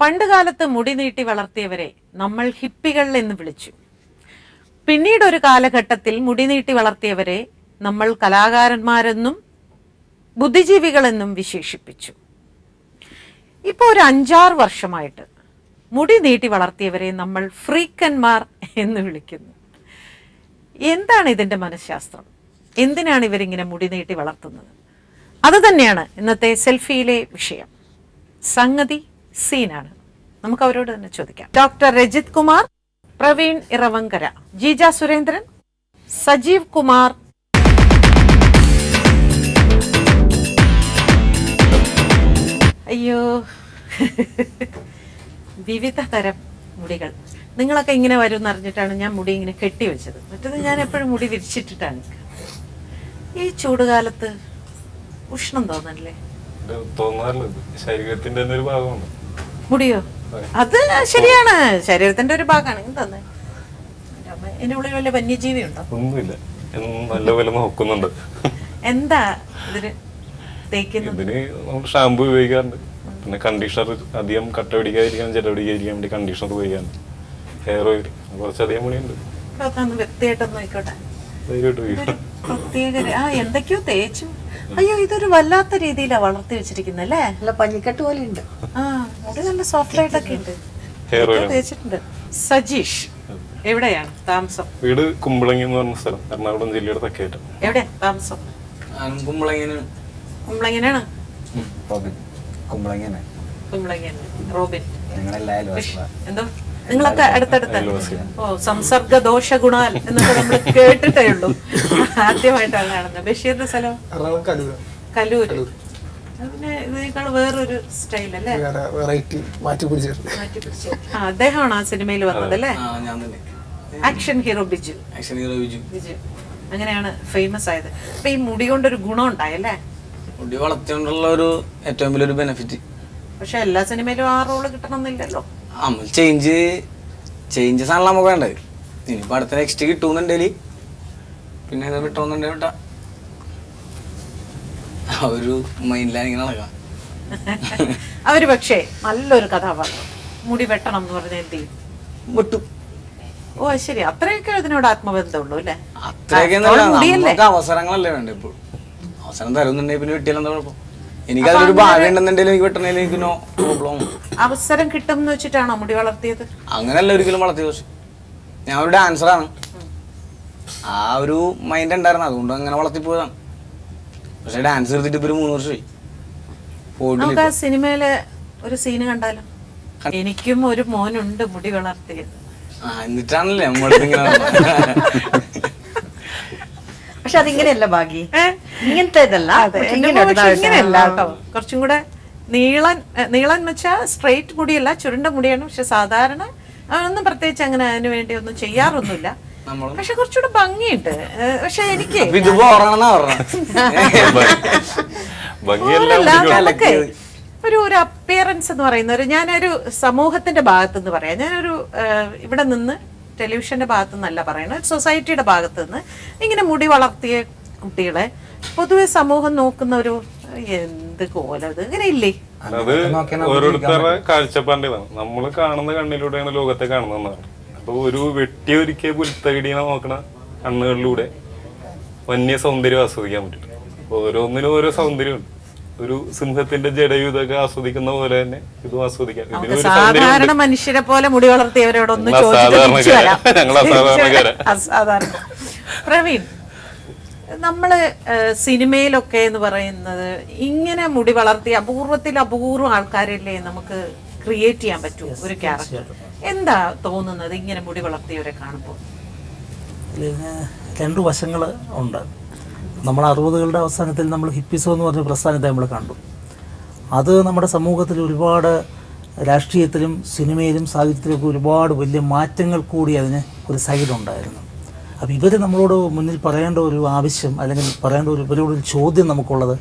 പണ്ടുകാലത്ത് മുടി നീട്ടി വളർത്തിയവരെ നമ്മൾ ഹിപ്പികൾ എന്ന് വിളിച്ചു. പിന്നീട് ഒരു കാലഘട്ടത്തിൽ മുടി നീട്ടി വളർത്തിയവരെ നമ്മൾ കലാകാരന്മാരെന്നും ബുദ്ധിജീവികളെന്നും വിശേഷിപ്പിച്ചു. ഇപ്പോൾ ഒരു 5-6 വർഷമായിട്ട് മുടി നീട്ടി വളർത്തിയവരെ നമ്മൾ ഫ്രീക്കന്മാർ എന്ന് വിളിക്കുന്നു. എന്താണ് ഇതിൻ്റെ മനഃശാസ്ത്രം? എന്തിനാണ് ഇവരിങ്ങനെ മുടി നീട്ടി വളർത്തുന്നത്? അത് തന്നെയാണ് ഇന്നത്തെ സെൽഫിയിലെ വിഷയം. സംഗതി സീനാണ്. നമുക്ക് അവരോട് തന്നെ ചോദിക്കാം. ഡോക്ടർ രജിത് കുമാർ, പ്രവീൺ ഇറവങ്കര, ജീജ സുരേന്ദ്രൻ, സജീവ് കുമാർ. അയ്യോ, വിവിധ തരം മുടികൾ. നിങ്ങളൊക്കെ ഇങ്ങനെ വരും എന്നറിഞ്ഞിട്ടാണ് ഞാൻ മുടി ഇങ്ങനെ കെട്ടി വെച്ചത്. മറ്റത് ഞാൻ എപ്പോഴും മുടി വിരിച്ചിട്ടിട്ടാണ്. ഈ ചൂടുകാലത്ത് ഉഷ്ണം തോന്നല്ലേ? ശരീരത്തിന്റെ ഒരു ഭാഗമാണ് മുടിയോ? അത് ശരിയാണ്, ശരീരത്തിന്റെ ഒരു ഭാഗമാണ്. തന്നെ എന്റെ ഉള്ളിൽ വല്ല വന്യജീവി ഉണ്ടോ? ഒന്നുമില്ല, നല്ലപോലെ നോക്കുന്നുണ്ട്. എന്താ ഇതിന് തേക്കുന്നത്? ഇതിന് ഷാമ്പു ഉപയോഗിക്കാറുണ്ട്, പിന്നെ കണ്ടീഷണർ അധികം കട്ട പിടിക്കാതിരിക്കാൻ, ചെല പിടിക്കാതിരിക്കാൻ വേണ്ടി കണ്ടീഷണർ ഉപയോഗിക്കാറുണ്ട്. ഹെയർ ഓയിൽ കുറച്ചധികം പണിയുണ്ട്. വൃത്തിയായിട്ടൊന്നും ആയിക്കോട്ടെ. പ്രത്യേക എന്തൊക്കെയോ തേച്ചു. അയ്യോ, ഇതൊരു വല്ലാത്ത രീതിയിലാ വളർത്തി വെച്ചിരിക്കുന്നല്ലേ? നല്ല പഞ്ഞിക്കെട്ട് പോലെ ഉണ്ട്. ആ, മുടി നല്ല സോഫ്റ്റ് ആയിട്ടൊക്കെ ഉണ്ട്. തേച്ചിട്ടുണ്ട്. സജീഷ്, എവിടെയാണ് താമസം? വീട് കുമ്പളങ്ങി എന്ന് പറഞ്ഞ സ്ഥലം, എറണാകുളം ജില്ലയുടെ തെക്കേറ്റം. എവിടെയാ താമസം? കുമ്പളങ്ങിനാണ്. റോബിൻ, എന്തോ നിങ്ങളൊക്കെ അടുത്തടുത്ത? ഓ, സംസർഗ ദോഷ ഗുണാൽ എന്നൊക്കെ നമ്മൾ കേട്ടിട്ടേ ഉള്ളൂ, ആദ്യമായിട്ടാണ് കാണുന്നത്. ബഷീറിന്റെ സ്ഥലം കലൂര്. പിന്നെ ഇതിനേക്കാൾ വേറൊരു സ്റ്റൈൽ അല്ലേ? അദ്ദേഹമാണ് ആ സിനിമയിൽ വന്നത് അല്ലേ? Action hero Biju. അങ്ങനെയാണ് ഫേമസ് ആയത്. അപ്പൊ ഈ മുടി കൊണ്ടൊരു ഗുണം ഉണ്ടായല്ലേ? മുടി വളർത്തിക്കൊണ്ടുള്ള ഒരു ഏറ്റവും വലിയൊരു ബെനിഫിറ്റ്. പക്ഷെ എല്ലാ സിനിമയിലും ആ റോള് കിട്ടണമെന്നില്ലല്ലോ. നമ്മൾ ചേഞ്ചസ് ആണല്ലോ നമുക്ക് വേണ്ടത്. ഇനിയിപ്പോൾ അടുത്ത നെക്സ്റ്റ് കിട്ടുന്നുണ്ടെങ്കിൽ പിന്നെ ഇത് വിട്ടോന്നുണ്ടെങ്കിൽ വിട്ടാ ഒരു മൈൻഡിലാണ് ഇങ്ങനെ നടക്കാം. അവര് പക്ഷേ നല്ലൊരു കഥാപാത്രം, മുടി വെട്ടണം എന്ന് പറഞ്ഞ എന്ത് ചെയ്യും? വിട്ടു. ഓ ശരി, അത്രയൊക്കെ ഇതിനോട് ആത്മബന്ധമുള്ളൂ അല്ലേ? അത്രയൊക്കെ അവസരങ്ങളല്ലേ വേണ്ട. ഇപ്പോൾ അവസരം തരുന്നുണ്ടെങ്കിൽ പിന്നെ വിട്ടിയാലെന്താ കുഴപ്പം? എനിക്ക് അതിലൊരു ഭാഗ്യം ഉണ്ടെന്നുണ്ടെങ്കിൽ എനിക്ക് വിട്ടണേൽ എനിക്ക് നോ പ്രോബ്ലം. അവസരം കിട്ടും എന്ന് വെച്ചിട്ടാണോ മുടി വളർത്തിയത്? അങ്ങനെയല്ല ഒരിക്കലും വളർത്തിയത്. പക്ഷെ ഞാൻ ഒരു ഡാൻസറാണ്, ആ ഒരു മൈൻഡ് ഉണ്ടായിരുന്നു, അതുകൊണ്ട് അങ്ങനെ വളർത്തിപ്പോയതാണ്. പക്ഷെ ഡാൻസ് എടുത്തിട്ട് ഇപ്പൊ ഒരു 3 വർഷമായി. നമുക്ക് ആ സിനിമയിലെ ഒരു സീന് കണ്ടാലോ? എനിക്കും ഒരു മോനുണ്ട് മുടി വളർത്തിയത്. എന്നിട്ടാണല്ലേ നമ്മളടുത്ത് ഇങ്ങനെ. പക്ഷെ അതിങ്ങനെയല്ല ഭാഗ്യ, ഇങ്ങനത്തെ ഇങ്ങനെയല്ല കേട്ടോ. കുറച്ചും കൂടെ നീളൻ വെച്ചാ സ്ട്രെയിറ്റ് മുടിയല്ല, ചുരുണ്ട മുടിയാണ്. പക്ഷെ സാധാരണ ഒന്നും പ്രത്യേകിച്ച് അങ്ങനെ അതിനു വേണ്ടി ഒന്നും ചെയ്യാറൊന്നുമില്ല. പക്ഷെ കുറച്ചുകൂടെ ഭംഗിയുണ്ട്. പക്ഷെ എനിക്ക് ഒരു അപ്പിയറൻസ് എന്ന് പറയുന്ന ഞാനൊരു സമൂഹത്തിന്റെ ഭാഗത്തുനിന്ന് പറയാം. ഞാനൊരു ഇവിടെ നിന്ന് ടെലിവിഷന്റെ ഭാഗത്തു നിന്നല്ല പറയണത്, സൊസൈറ്റിയുടെ ഭാഗത്തു നിന്ന് ഇങ്ങനെ മുടി വളർത്തിയ കുട്ടികളെ പൊതുവെ സമൂഹം നോക്കുന്ന ഒരു എന്ത് കോലത് ഇങ്ങനെ ഇല്ലേ? അത് ഓരോരുത്തരുടെ കാഴ്ചപ്പാടിലാണ്. നമ്മൾ കാണുന്ന കണ്ണിലൂടെയാണ് ലോകത്തെ കാണുന്നതെന്നാണ്. അപ്പൊ ഒരു വെട്ടി ഒരുക്കിയ പുൽത്തകിടീനെ നോക്കണ കണ്ണുകളിലൂടെ വന്യ സൗന്ദര്യം ആസ്വദിക്കാൻ പറ്റും. ഓരോന്നിനും ഓരോ സൗന്ദര്യമുണ്ട്. ഒരു സിംഹത്തിന്റെ ജടയും ഇതൊക്കെ ആസ്വദിക്കുന്ന പോലെ തന്നെ ഇതും ആസ്വദിക്കാം. സാധാരണ മനുഷ്യരെ പോലെ മുടി വളർത്തിയവരോടൊന്നും അസാധാരണ. പ്രവീൺ, നമ്മള് സിനിമയിലൊക്കെ എന്ന് പറയുന്നത് ഇങ്ങനെ മുടി വളർത്തി അപൂർവം ആൾക്കാരല്ലേ നമുക്ക് ക്രിയേറ്റ് ചെയ്യാൻ പറ്റൂ ഒരു ക്യാരക്ടർ. എന്താ തോന്നുന്നത് ഇങ്ങനെ മുടി വളർത്തിയവരെ കാണുമ്പോൾ? രണ്ടു വശങ്ങൾ ഉണ്ട്. നമ്മൾ 60കളുടെ അവസാനത്തിൽ നമ്മൾ ഹിപ്പിസോ എന്ന് പറഞ്ഞ പ്രസ്ഥാനത്തെ നമ്മൾ കണ്ടു. അത് നമ്മുടെ സമൂഹത്തിൽ ഒരുപാട് രാഷ്ട്രീയത്തിലും സിനിമയിലും സാഹിത്യത്തിലൊക്കെ ഒരുപാട് വലിയ മാറ്റങ്ങൾ കൂടി അതിന് ഒരു സൈഡുണ്ടായിരുന്നു. അപ്പോൾ ഇവർ നമ്മളോട് മുന്നിൽ പറയേണ്ട ഒരു ആവശ്യം, അല്ലെങ്കിൽ പറയേണ്ട ഇവരോടൊരു ചോദ്യം നമുക്കുള്ളത്,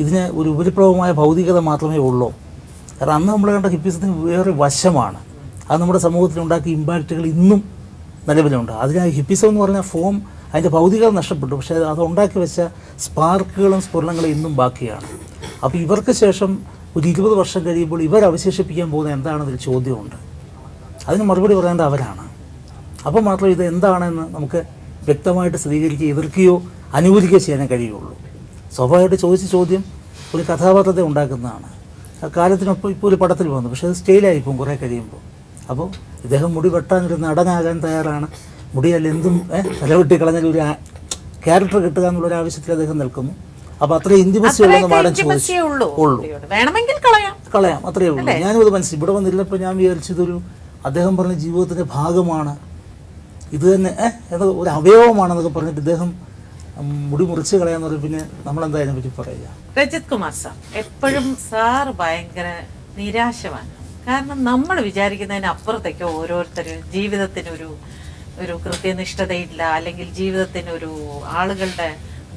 ഇതിന് ഒരു ഉപരിപ്ലവമായ ഭൗതികത മാത്രമേ ഉള്ളൂ. കാരണം അന്ന് നമ്മൾ കണ്ട ഹിപ്പിസത്തിന് വേറെ വശമാണ്. അത് നമ്മുടെ സമൂഹത്തിലുണ്ടാക്കിയ ഇമ്പാക്റ്റുകൾ ഇന്നും നിലവിലുണ്ട്. അതിന് ഹിപ്പിസം എന്ന് പറഞ്ഞ ഫോം, അതിൻ്റെ ഭൗതികത നഷ്ടപ്പെട്ടു, പക്ഷേ അത് ഉണ്ടാക്കി വെച്ച സ്പാർക്കുകളും സ്ഫുരണങ്ങളും ഇന്നും ബാക്കിയാണ്. അപ്പോൾ ഇവർക്ക് ശേഷം ഒരു 20 വർഷം കഴിയുമ്പോൾ ഇവരവശേഷിപ്പിക്കാൻ പോകുന്ന എന്താണെന്നൊരു ചോദ്യമുണ്ട്. അതിന് മറുപടി പറയേണ്ട അവരാണ്. അപ്പോൾ മാത്രമേ ഇത് എന്താണെന്ന് നമുക്ക് വ്യക്തമായിട്ട് സ്ഥിരീകരിക്കുകയോ എതിർക്കുകയോ അനുകൂലിക്കുകയോ ചെയ്യാനേ കഴിയുള്ളൂ. സ്വാഭാവികമായിട്ട് ചോദിച്ച ചോദ്യം ഒരു കഥാപാത്രത്തെ ഉണ്ടാക്കുന്നതാണ്. ആ കാലത്തിനൊപ്പം ഇപ്പോൾ ഒരു പടത്തിൽ വന്നു, പക്ഷേ അത് സ്റ്റൈലായിപ്പോവും കുറേ കഴിയുമ്പോൾ. അപ്പോൾ ഇദ്ദേഹം മുടി വെട്ടാനൊരു നടനാകാൻ തയ്യാറാണ്. മുടിയല്ല എന്തും തലവെട്ടി കളഞ്ഞാൽ ഒരു ക്യാരക്ടർ കിട്ടുക എന്നുള്ളൊരു ആവശ്യത്തിൽ അദ്ദേഹം നിൽക്കുന്നു. അപ്പോൾ അത്രയും ഇൻറ്റിമസി ഉള്ളതെന്ന് മാഡം ചോദിച്ചു ഉള്ളൂ. വേണമെങ്കിൽ കളയാം, അത്രയേ ഉള്ളൂ. ഞാനും അത് മനസ്സിൽ ഇവിടെ വന്നിരുന്നപ്പോൾ ഞാൻ വിചാരിച്ചതൊരു അദ്ദേഹം പറഞ്ഞ ജീവിതത്തിൻ്റെ ഭാഗമാണ് ഇത് തന്നെ, ഒരു അവയവമാണെന്നൊക്കെ പറഞ്ഞിട്ട് ഇദ്ദേഹം മുടി മുറിച്ച് കളയാന്ന് പറയും. പിന്നെ നമ്മളെന്താ അതിനെ പറ്റി പറയുക? രജിത് കുമാർ സാർ, എപ്പോഴും സാർ ഭയങ്കര നിരാശമാണ്. കാരണം നമ്മൾ വിചാരിക്കുന്നതിന് അപ്പുറത്തേക്ക് ഓരോരുത്തർ ജീവിതത്തിനൊരു കൃത്യനിഷ്ഠതയില്ല, അല്ലെങ്കിൽ ജീവിതത്തിനൊരു ആളുകളുടെ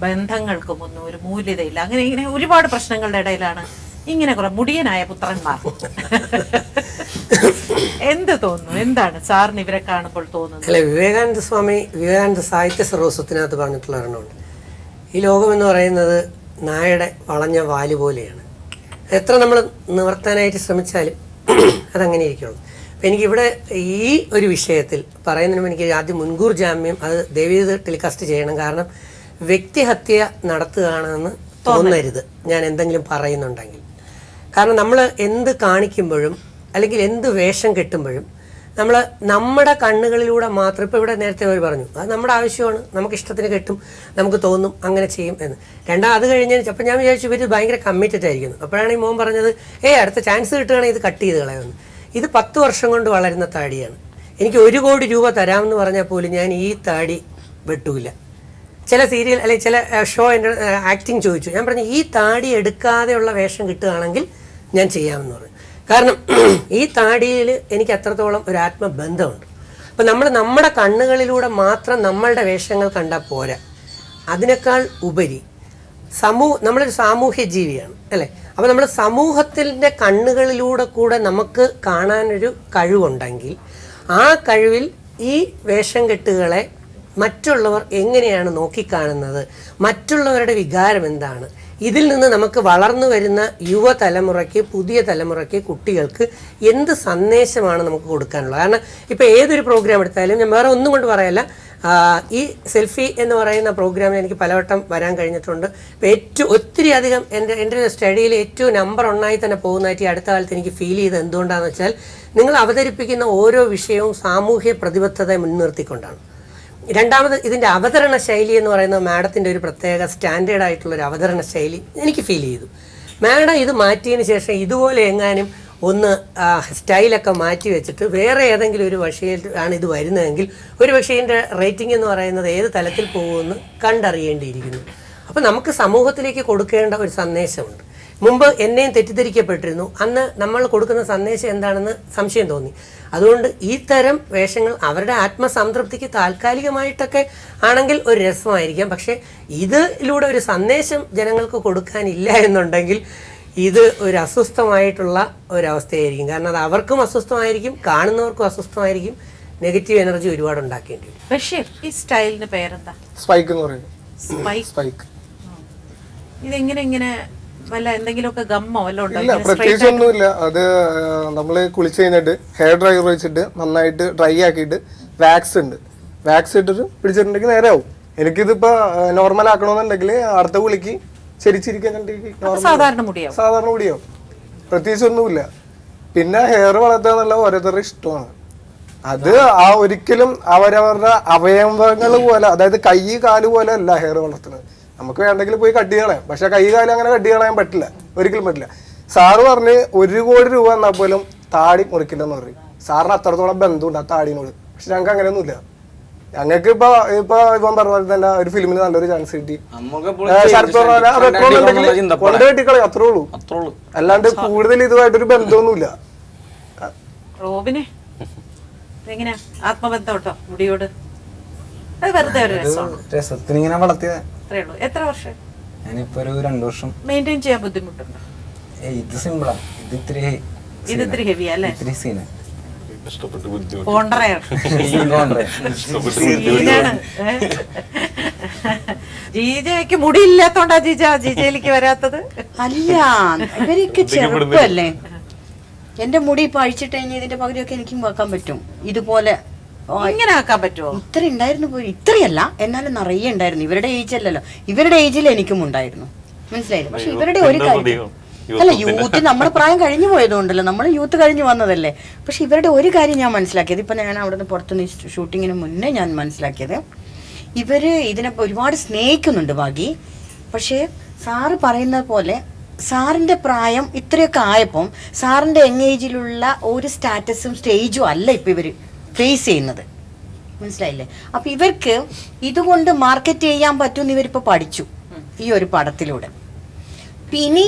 ബന്ധങ്ങൾക്കും ഒന്നും ഒരു മൂല്യതയില്ല. ഇങ്ങനെ ഒരുപാട് പ്രശ്നങ്ങളുടെ ഇടയിലാണ് ഇങ്ങനെ കുറെ മുടിയനായ പുത്രന്മാർ. എന്ത് തോന്നുന്നു? എന്താണ് സാറിന് ഇവരെ കാണുമ്പോൾ തോന്നുന്നത്? അല്ലെ, വിവേകാനന്ദ സാഹിത്യ സർവസ്വത്തിനകത്ത് പറഞ്ഞിട്ടുള്ള ഒരെണ്ണമുണ്ട്. ഈ ലോകം എന്ന് പറയുന്നത് നായയുടെ വളഞ്ഞ വാല് പോലെയാണ്. എത്ര നമ്മൾ നിവർത്താനായിട്ട് ശ്രമിച്ചാലും അതങ്ങനെ ഇരിക്കുള്ളൂ. അപ്പം എനിക്കിവിടെ ഈ ഒരു വിഷയത്തിൽ പറയുന്നതിനും എനിക്ക് ആദ്യം മുൻകൂർ ജാമ്യം അത് ദയവീത് ടെലികാസ്റ്റ് ചെയ്യണം. കാരണം വ്യക്തിഹത്യ നടത്തുകയാണെന്ന് തോന്നരുത് ഞാൻ എന്തെങ്കിലും പറയുന്നുണ്ടെങ്കിൽ. കാരണം നമ്മൾ എന്ത് കാണിക്കുമ്പോഴും അല്ലെങ്കിൽ എന്ത് വേഷം കെട്ടുമ്പോഴും നമ്മൾ നമ്മുടെ കണ്ണുകളിലൂടെ മാത്രം, ഇപ്പോൾ ഇവിടെ നേരത്തെ അവർ പറഞ്ഞു അത് നമ്മുടെ ആവശ്യമാണ്, നമുക്ക് ഇഷ്ടത്തിന് കെട്ടും, നമുക്ക് തോന്നും അങ്ങനെ ചെയ്യും എന്ന്. അത് കഴിഞ്ഞതിന് അപ്പം ഞാൻ വിചാരിച്ചു ഇവർ ഭയങ്കര കമ്മിറ്റഡ് ആയിരിക്കുന്നു. അപ്പോഴാണ് ഈ മോൻ പറഞ്ഞത് അടുത്ത ചാൻസ് കിട്ടുകയാണെങ്കിൽ ഇത് കട്ട് ചെയ്ത് കളയുമെന്ന്. ഇത് 10 വർഷം കൊണ്ട് വളരുന്ന താടിയാണ്. എനിക്ക് 1 കോടി രൂപ തരാമെന്ന് പറഞ്ഞാൽ പോലും ഞാൻ ഈ താടി വെട്ടൂല. ചില സീരിയൽ അല്ലെങ്കിൽ ചില ഷോ എൻ്റെ ആക്ടിങ് ചോദിച്ചു, ഞാൻ പറഞ്ഞു ഈ താടി എടുക്കാതെയുള്ള വേഷം കിട്ടുകയാണെങ്കിൽ ഞാൻ ചെയ്യാമെന്ന് പറഞ്ഞു. കാരണം ഈ താടിയിൽ എനിക്ക് അത്രത്തോളം ഒരു ആത്മബന്ധമുണ്ട്. അപ്പം നമ്മൾ നമ്മുടെ കണ്ണുകളിലൂടെ മാത്രം നമ്മളുടെ വേഷങ്ങൾ കണ്ടാൽ പോരാ, അതിനേക്കാൾ ഉപരി നമ്മളൊരു സാമൂഹ്യ ജീവിയാണ് അല്ലേ. അപ്പോൾ നമ്മൾ സമൂഹത്തിൻ്റെ കണ്ണുകളിലൂടെ കൂടെ നമുക്ക് കാണാനൊരു കഴിവുണ്ടെങ്കിൽ ആ കഴിവിൽ ഈ വേഷം കെട്ടുകളെ മറ്റുള്ളവർ എങ്ങനെയാണ് നോക്കിക്കാണുന്നത്, മറ്റുള്ളവരുടെ വികാരം എന്താണ്, ഇതിൽ നിന്ന് നമുക്ക് വളർന്നു വരുന്ന യുവതലമുറയ്ക്ക്, പുതിയ തലമുറയ്ക്ക്, കുട്ടികൾക്ക് എന്ത് സന്ദേശമാണ് നമുക്ക് കൊടുക്കാനുള്ളത്. കാരണം ഇപ്പോൾ ഏതൊരു പ്രോഗ്രാം എടുത്താലും ഞാൻ വേറെ ഒന്നും കൊണ്ട് പറയല്ല, ഈ സെൽഫി എന്ന് പറയുന്ന പ്രോഗ്രാമിൽ എനിക്ക് പലവട്ടം വരാൻ കഴിഞ്ഞിട്ടുണ്ട്. ഇപ്പോൾ ഒത്തിരി അധികം എൻ്റെ സ്റ്റഡിയിൽ ഏറ്റവും നമ്പർ 1 തന്നെ പോകുന്നതായിട്ട് ഈ അടുത്ത കാലത്ത് എനിക്ക് ഫീൽ ചെയ്തത് എന്തുകൊണ്ടാണെന്ന് വെച്ചാൽ നിങ്ങൾ അവതരിപ്പിക്കുന്ന ഓരോ വിഷയവും സാമൂഹ്യ പ്രതിബദ്ധത മുൻനിർത്തിക്കൊണ്ടാണ്. രണ്ടാമത് ഇതിൻ്റെ അവതരണ ശൈലി എന്ന് പറയുന്നത് മാഡത്തിൻ്റെ ഒരു പ്രത്യേക സ്റ്റാൻഡേർഡ് ആയിട്ടുള്ളൊരു അവതരണ ശൈലി എനിക്ക് ഫീൽ ചെയ്തു. മാഡം ഇത് മാറ്റിയതിന് ശേഷം ഇതുപോലെ എങ്ങാനും ഒന്ന് സ്റ്റൈലൊക്കെ മാറ്റി വെച്ചിട്ട് വേറെ ഏതെങ്കിലും ഒരു ഭാഷയിൽ ആണ് ഇത് വരുന്നതെങ്കിൽ ഒരു പക്ഷേ ഇതിൻ്റെ റേറ്റിംഗ് എന്ന് പറയുന്നത് ഏത് തലത്തിൽ പോകുമെന്ന് കണ്ടറിയേണ്ടിയിരിക്കുന്നു. അപ്പോൾ നമുക്ക് സമൂഹത്തിലേക്ക് കൊടുക്കേണ്ട ഒരു സന്ദേശമുണ്ട്. മുമ്പ് എന്നെയും തെറ്റിദ്ധരിക്കപ്പെട്ടിരുന്നു. അന്ന് നമ്മൾ കൊടുക്കുന്ന സന്ദേശം എന്താണെന്ന് സംശയം തോന്നി. അതുകൊണ്ട് ഈ തരം വേഷങ്ങൾ അവരുടെ ആത്മസംതൃപ്തിക്ക് താൽക്കാലികമായിട്ടൊക്കെ ആണെങ്കിൽ ഒരു രസമായിരിക്കാം. പക്ഷേ ഇതിലൂടെ ഒരു സന്ദേശം ജനങ്ങൾക്ക് കൊടുക്കാനില്ല എന്നുണ്ടെങ്കിൽ ഇത് ഒരു അസ്വസ്ഥമായിട്ടുള്ള ഒരവസ്ഥയായിരിക്കും. കാരണം അത് അവർക്കും അസ്വസ്ഥമായിരിക്കും, കാണുന്നവർക്കും അസ്വസ്ഥമായിരിക്കും, നെഗറ്റീവ് എനർജി ഒരുപാട് ഉണ്ടാക്കേണ്ടി വരും. ബഷീർ, ഈ സ്റ്റൈലിന് പേരെന്താ? സ്പൈക്ക് എന്ന് പറയുന്നത്. സ്പൈക്ക്. ഇതെങ്ങനെ വല്ല എന്തെങ്കിലുമൊക്കെ ഗമ്മോ വല്ല ഉണ്ടോ? ഇല്ല, പ്രത്യേകിച്ചൊന്നുമില്ല. അത് നമ്മള് കുളിച്ച് കഴിഞ്ഞിട്ട് ഹെയർ ഡ്രയർ വെച്ചിട്ട് നന്നായിട്ട് ഡ്രൈ ആക്കിയിട്ട് വാക്സ് ഉണ്ട്, വാക്സ് ഇട്ടിട്ട് പിടിച്ചിട്ടുണ്ടെങ്കിൽ നേരെ ആവും. എനിക്കിതിപ്പോ നോർമൽ ആക്കണമെന്നുണ്ടെങ്കിൽ അടുത്ത കുളിക്ക് സാധാരണ മുടിയാവും. പ്രത്യേകിച്ചൊന്നുമില്ല. പിന്നെ ഹെയർ വളർത്താന്നുള്ള ഓരോരുത്തരുടെ ഇഷ്ടമാണ്. അത് ഒരിക്കലും അവരവരുടെ അവയവങ്ങൾ പോലെ, അതായത് കൈ കാല് പോലെ അല്ല ഹെയർ വളർത്തുന്നത്. നമുക്ക് വേണ്ടെങ്കിൽ പോയി കട്ട് കളയാം, പക്ഷെ കൈ കാലം അങ്ങനെ കട്ട് കളയാൻ പറ്റില്ല, ഒരിക്കലും പറ്റില്ല. സാറ് പറഞ്ഞ് 1 കോടി രൂപ എന്നാൽ പോലും താടി മുറിക്കില്ലെന്ന് പറയും. സാറിന് അത്രത്തോളം ബന്ധമുണ്ട് ആ താടിനോട്. പക്ഷെ ഞങ്ങൾക്ക് അങ്ങനെയൊന്നുമില്ല. ഞങ്ങൾക്ക് ഇപ്പൊ ഇവൻ പറഞ്ഞ തന്നെ ഒരു ഫിലിമിന് നല്ലൊരു ചാൻസ് കിട്ടി, കൊണ്ട് കെട്ടിക്കളയും, അത്രേ ഉള്ളൂ. അല്ലാണ്ട് കൂടുതൽ ഇതുമായിട്ടൊരു ബന്ധമൊന്നുമില്ല. റോബിനെ എങ്ങനെയാ ആത്മബന്ധം കേട്ടോ മുടിയോട്? അത് വെറുതെ ഒരു രസത്തിന് ഇങ്ങനെ വളർത്തിയത്. അത്രേ ഉള്ളൂ. എത്ര വർഷം? ഞാനിപ്പോ ഒരു 2 വർഷം. മെയിൻറ്റെയിൻ ചെയ്യാൻ ബുദ്ധിമുട്ടുണ്ടോ? ഇത് സിമ്പിളാ, ഇത് ഇത്തിരി ഹെവിയാ അല്ലേ? ഇത്തിരി സീന. ജീജയ്ക്ക് മുടിയില്ലാത്തോണ്ടാ ജീജയിലേക്ക് വരാത്തത്? അല്ല, ഇവരൊക്കെ ചെറുപ്പല്ലേ. എന്റെ മുടി ഇപ്പൊ അഴിച്ചിട്ട് കഴിഞ്ഞാൽ ഇതിന്റെ പകുതിയൊക്കെ എനിക്കും വെക്കാൻ പറ്റും. ഇതുപോലെ ഇങ്ങനെ ആക്കാൻ പറ്റുമോ? ഇത്ര ഉണ്ടായിരുന്നു പോയി, ഇത്രയല്ല എന്നാലും നിറയെ ഉണ്ടായിരുന്നു. ഇവരുടെ ഏജ് അല്ലല്ലോ, ഇവരുടെ ഏജിൽ എനിക്കും ഉണ്ടായിരുന്നു, മനസ്സിലായില്ല. പക്ഷെ ഇവരുടെ ഒരു കാര്യം അല്ല, യൂത്ത് നമ്മുടെ പ്രായം കഴിഞ്ഞു പോയതുകൊണ്ടല്ലോ, നമ്മൾ യൂത്ത് കഴിഞ്ഞു വന്നതല്ലേ. പക്ഷെ ഇവരുടെ ഒരു കാര്യം ഞാൻ മനസ്സിലാക്കിയത്, ഇപ്പൊ ഞാൻ അവിടെ നിന്ന് പുറത്തുനിന്ന് ഷൂട്ടിങ്ങിന് മുന്നേ ഞാൻ മനസ്സിലാക്കിയത്, ഇവര് ഇതിനെ ഒരുപാട് സ്നേഹിക്കുന്നുണ്ട് ഭാഗി. പക്ഷേ സാറ് പറയുന്നത് പോലെ സാറിന്റെ പ്രായം ഇത്രയൊക്കെ ആയപ്പം സാറിന്റെ യങ് ഏജിലുള്ള ഒരു സ്റ്റാറ്റസും സ്റ്റേജും അല്ല ഇപ്പൊ ഇവര് ഫേസ് ചെയ്യുന്നത്, മനസ്സിലായില്ലേ? അപ്പൊ ഇവർക്ക് ഇതുകൊണ്ട് മാർക്കറ്റ് ചെയ്യാൻ പറ്റുമെന്ന് ഇവരിപ്പോ പഠിച്ചു ഈ ഒരു പടത്തിലൂടെ. പിന്നെ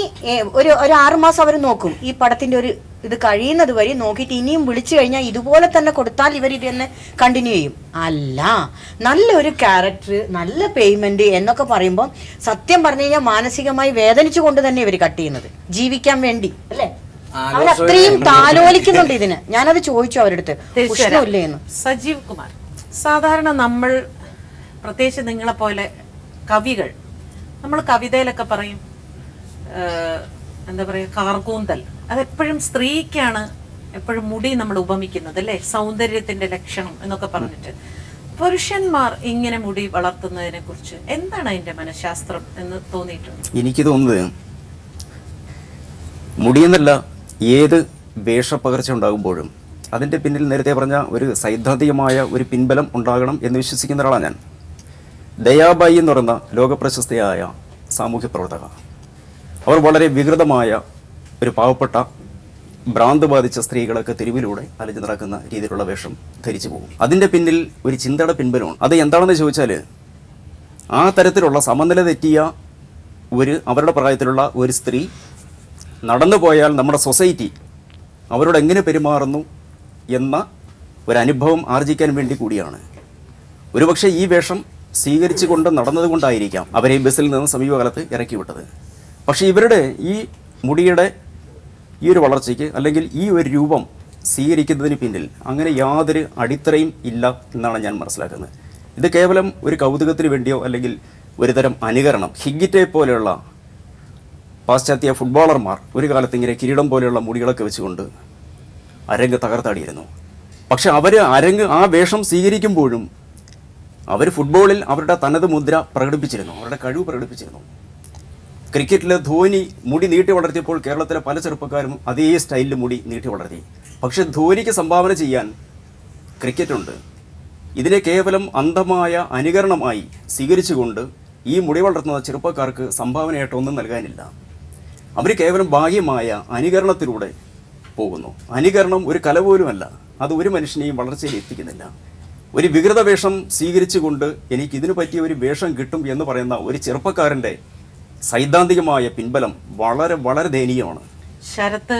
ഒരു 6 മാസം അവർ നോക്കും ഈ പടത്തിന്റെ ഒരു ഇത് കഴിയുന്നത് വരെ നോക്കിയിട്ട് ഇനിയും വിളിച്ചു കഴിഞ്ഞാൽ ഇതുപോലെ തന്നെ കൊടുത്താൽ ഇവർ ഇത് തന്നെ കണ്ടിന്യൂ ചെയ്യും. അല്ല, നല്ലൊരു ക്യാരക്ടർ, നല്ല പേയ്മെന്റ് എന്നൊക്കെ പറയുമ്പോൾ സത്യം പറഞ്ഞു കഴിഞ്ഞാൽ മാനസികമായി വേദനിച്ചു കൊണ്ട് തന്നെ ഇവർ കട്ട് ചെയ്യുന്നത് ജീവിക്കാൻ വേണ്ടി അല്ലേ. അവരത്രയും താലോലിക്കുന്നുണ്ട് ഇതിന്. ഞാനത് ചോദിച്ചു അവരുടെ അടുത്ത്. സജീവ് കുമാർ, സാധാരണ നമ്മൾ പ്രത്യേകിച്ച് നിങ്ങളെ പോലെ കവികൾ, നമ്മൾ കവിതയിലൊക്കെ പറയും എന്താ പറയുക, കാർകൂന്തൽ. അതെപ്പോഴും സ്ത്രീക്കാണ് എപ്പോഴും മുടി നമ്മൾ ഉപമിക്കുന്നത് അല്ലേ, സൗന്ദര്യത്തിന്റെ ലക്ഷണം എന്നൊക്കെ പറഞ്ഞിട്ട്. പുരുഷന്മാർ ഇങ്ങനെ മുടി വളർത്തുന്നതിനെ കുറിച്ച് എന്താണ് അതിന്റെ മനഃശാസ്ത്രം എന്ന് തോന്നിയിട്ടുണ്ട്? എനിക്ക് തോന്നുന്നത് മുടിയെന്നല്ല, ഏത് വേഷപ്പകർച്ച ഉണ്ടാകുമ്പോഴും അതിൻ്റെ പിന്നിൽ നേരത്തെ പറഞ്ഞ ഒരു സൈദ്ധാന്തികമായ ഒരു പിൻബലം ഉണ്ടാകണം എന്ന് വിശ്വസിക്കുന്ന ഒരാളാണ് ഞാൻ. ദയാബായി എന്ന് പറയുന്ന ലോകപ്രശസ്തയായ സാമൂഹ്യ പ്രവർത്തക, അവർ വളരെ വികൃതമായ ഒരു പാവപ്പെട്ട ഭ്രാന്ത് ബാധിച്ച സ്ത്രീകളൊക്കെ തെരുവിലൂടെ അലഞ്ഞു നടക്കുന്ന രീതിയിലുള്ള വേഷം ധരിച്ചു പോകും. അതിൻ്റെ പിന്നിൽ ഒരു ചിന്തയുടെ പിൻബലമാണ്. അത് എന്താണെന്ന് ചോദിച്ചാൽ, ആ തരത്തിലുള്ള സമനില തെറ്റിയ അവരുടെ പ്രായത്തിലുള്ള ഒരു സ്ത്രീ നടന്നു പോയാൽ നമ്മുടെ സൊസൈറ്റി അവരോട് എങ്ങനെ പെരുമാറുന്നു എന്ന ഒരനുഭവം ആർജിക്കാൻ വേണ്ടി കൂടിയാണ്. ഒരുപക്ഷെ ഈ വേഷം സ്വീകരിച്ചു കൊണ്ട് നടന്നതുകൊണ്ടായിരിക്കാം അവരെ ബസ്സിൽ നിന്ന് സമീപകാലത്ത് ഇറക്കി വിട്ടത്. പക്ഷേ ഇവരുടെ ഈ മുടിയുടെ ഈ ഒരു വളർച്ചയ്ക്ക് അല്ലെങ്കിൽ ഈ ഒരു രൂപം സ്വീകരിക്കുന്നതിന് പിന്നിൽ അങ്ങനെ യാതൊരു അടിത്തറയും ഇല്ല എന്നാണ് ഞാൻ മനസ്സിലാക്കുന്നത്. ഇത് കേവലം ഒരു കൗതുകത്തിന് വേണ്ടിയോ അല്ലെങ്കിൽ ഒരു തരം അനുകരണം. ഹിഗ്ഗിറ്റെ പോലെയുള്ള പാശ്ചാത്യ ഫുട്ബോളർമാർ ഒരു കാലത്ത് ഇങ്ങനെ കിരീടം പോലെയുള്ള മുടികളൊക്കെ വെച്ചുകൊണ്ട് അരങ്ങ് തകർത്താടിയിരുന്നു. പക്ഷെ അവർ ആ വേഷം സ്വീകരിക്കുമ്പോഴും അവർ ഫുട്ബോളിൽ അവരുടെ തനത് മുദ്ര പ്രകടിപ്പിച്ചിരുന്നു, അവരുടെ കഴിവ് പ്രകടിപ്പിച്ചിരുന്നു. ക്രിക്കറ്റിൽ ധോനി മുടി നീട്ടി വളർത്തിയപ്പോൾ കേരളത്തിലെ പല ചെറുപ്പക്കാരും അതേ സ്റ്റൈലിൽ മുടി നീട്ടി വളർത്തി. പക്ഷെ ധോനിക്ക് സംഭാവന ചെയ്യാൻ ക്രിക്കറ്റുണ്ട്. ഇതിനെ കേവലം അന്ധമായ അനുകരണമായി സ്വീകരിച്ചുകൊണ്ട് ഈ മുടി വളർത്തുന്ന ചെറുപ്പക്കാർക്ക് സംഭാവനയായിട്ടൊന്നും നൽകാനില്ല. അവർ കേവലം ഭാഗ്യമായ അനുകരണത്തിലൂടെ പോകുന്നു. അനുകരണം ഒരു കല പോലുമല്ല, അത് ഒരു മനുഷ്യനെയും വളർച്ചയിൽ എത്തിക്കുന്നില്ല. ഒരു വികൃത വേഷം സ്വീകരിച്ചുകൊണ്ട് എനിക്ക് ഇതിനു പറ്റിയ ഒരു വേഷം കിട്ടും എന്ന് പറയുന്ന ഒരു ചെറുപ്പക്കാരൻ്റെ സൈദ്ധാന്തികമായ പിൻബലം വളരെ വളരെ ദയനീയമാണ്. ശരത്ത്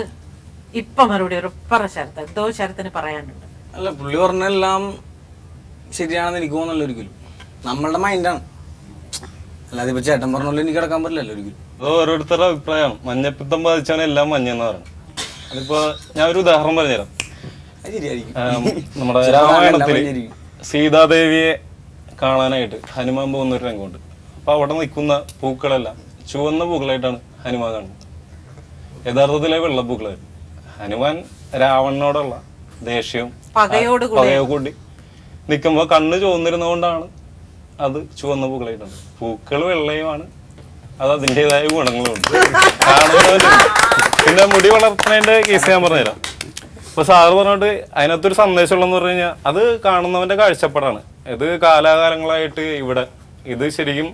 ഇപ്പൊ മറുപടി ഉറപ്പറ. ശരത്ത് എന്തോ ശരത്തിന് പറയാനുണ്ട്. അല്ല, പുള്ളി പറഞ്ഞെല്ലാം ശരിയാണെന്ന് എനിക്ക് തോന്നുന്നല്ലോ. ഒരിക്കലും നമ്മളുടെ മൈൻഡാണ്, അല്ലാതെ ഇപ്പൊ ചേട്ടൻ പറഞ്ഞല്ലോ എനിക്ക് കിടക്കാൻ പറ്റില്ലല്ലോ ഒരിക്കലും. അത് ഓരോരുത്തരുടെ അഭിപ്രായമാണ്. മഞ്ഞപ്പിത്തം ബാധിച്ചാണ് എല്ലാം മഞ്ഞെന്ന് പറയുന്നത്. അതിപ്പോ ഞാൻ ഒരു ഉദാഹരണം പറഞ്ഞുതരാം. നമ്മുടെ രാമായണത്തില് സീതാദേവിയെ കാണാനായിട്ട് ഹനുമാൻ പോകുന്ന ഒരു രംഗമുണ്ട്. അപ്പൊ അവിടെ നിൽക്കുന്ന പൂക്കളെല്ലാം ചുവന്ന പൂക്കളായിട്ടാണ് ഹനുമാൻ കാണുന്നത്. യഥാർത്ഥത്തിലെ വെള്ളപ്പൂക്കളായിരുന്നു. ഹനുമാൻ രാവണനോടുള്ള ദേഷ്യവും പകയോടുകൂടി നിൽക്കുമ്പോൾ കണ്ണ് ചുവന്നിരുന്നതുകൊണ്ടാണ് അത് ചുവന്ന പൂക്കളായിട്ടുണ്ട്. പൂക്കൾ വെള്ളയുമാണ്, അത് അതിൻ്റെതായ ഗുണങ്ങളുണ്ട്, കാണുന്നവരുണ്ട്. പിന്നെ മുടി വളർത്തുന്നതിന്റെ കേസ് ഞാൻ പറഞ്ഞുതരാം. ഇപ്പൊ സാറ് പറഞ്ഞിട്ട് അതിനകത്തൊരു സന്ദേശമുള്ളതെന്ന് പറഞ്ഞു കഴിഞ്ഞാൽ അത് കാണുന്നവന്റെ കാഴ്ചപ്പാടാണ്. ഇത് കാലാകാലങ്ങളായിട്ട് ഇത് ശരിക്കും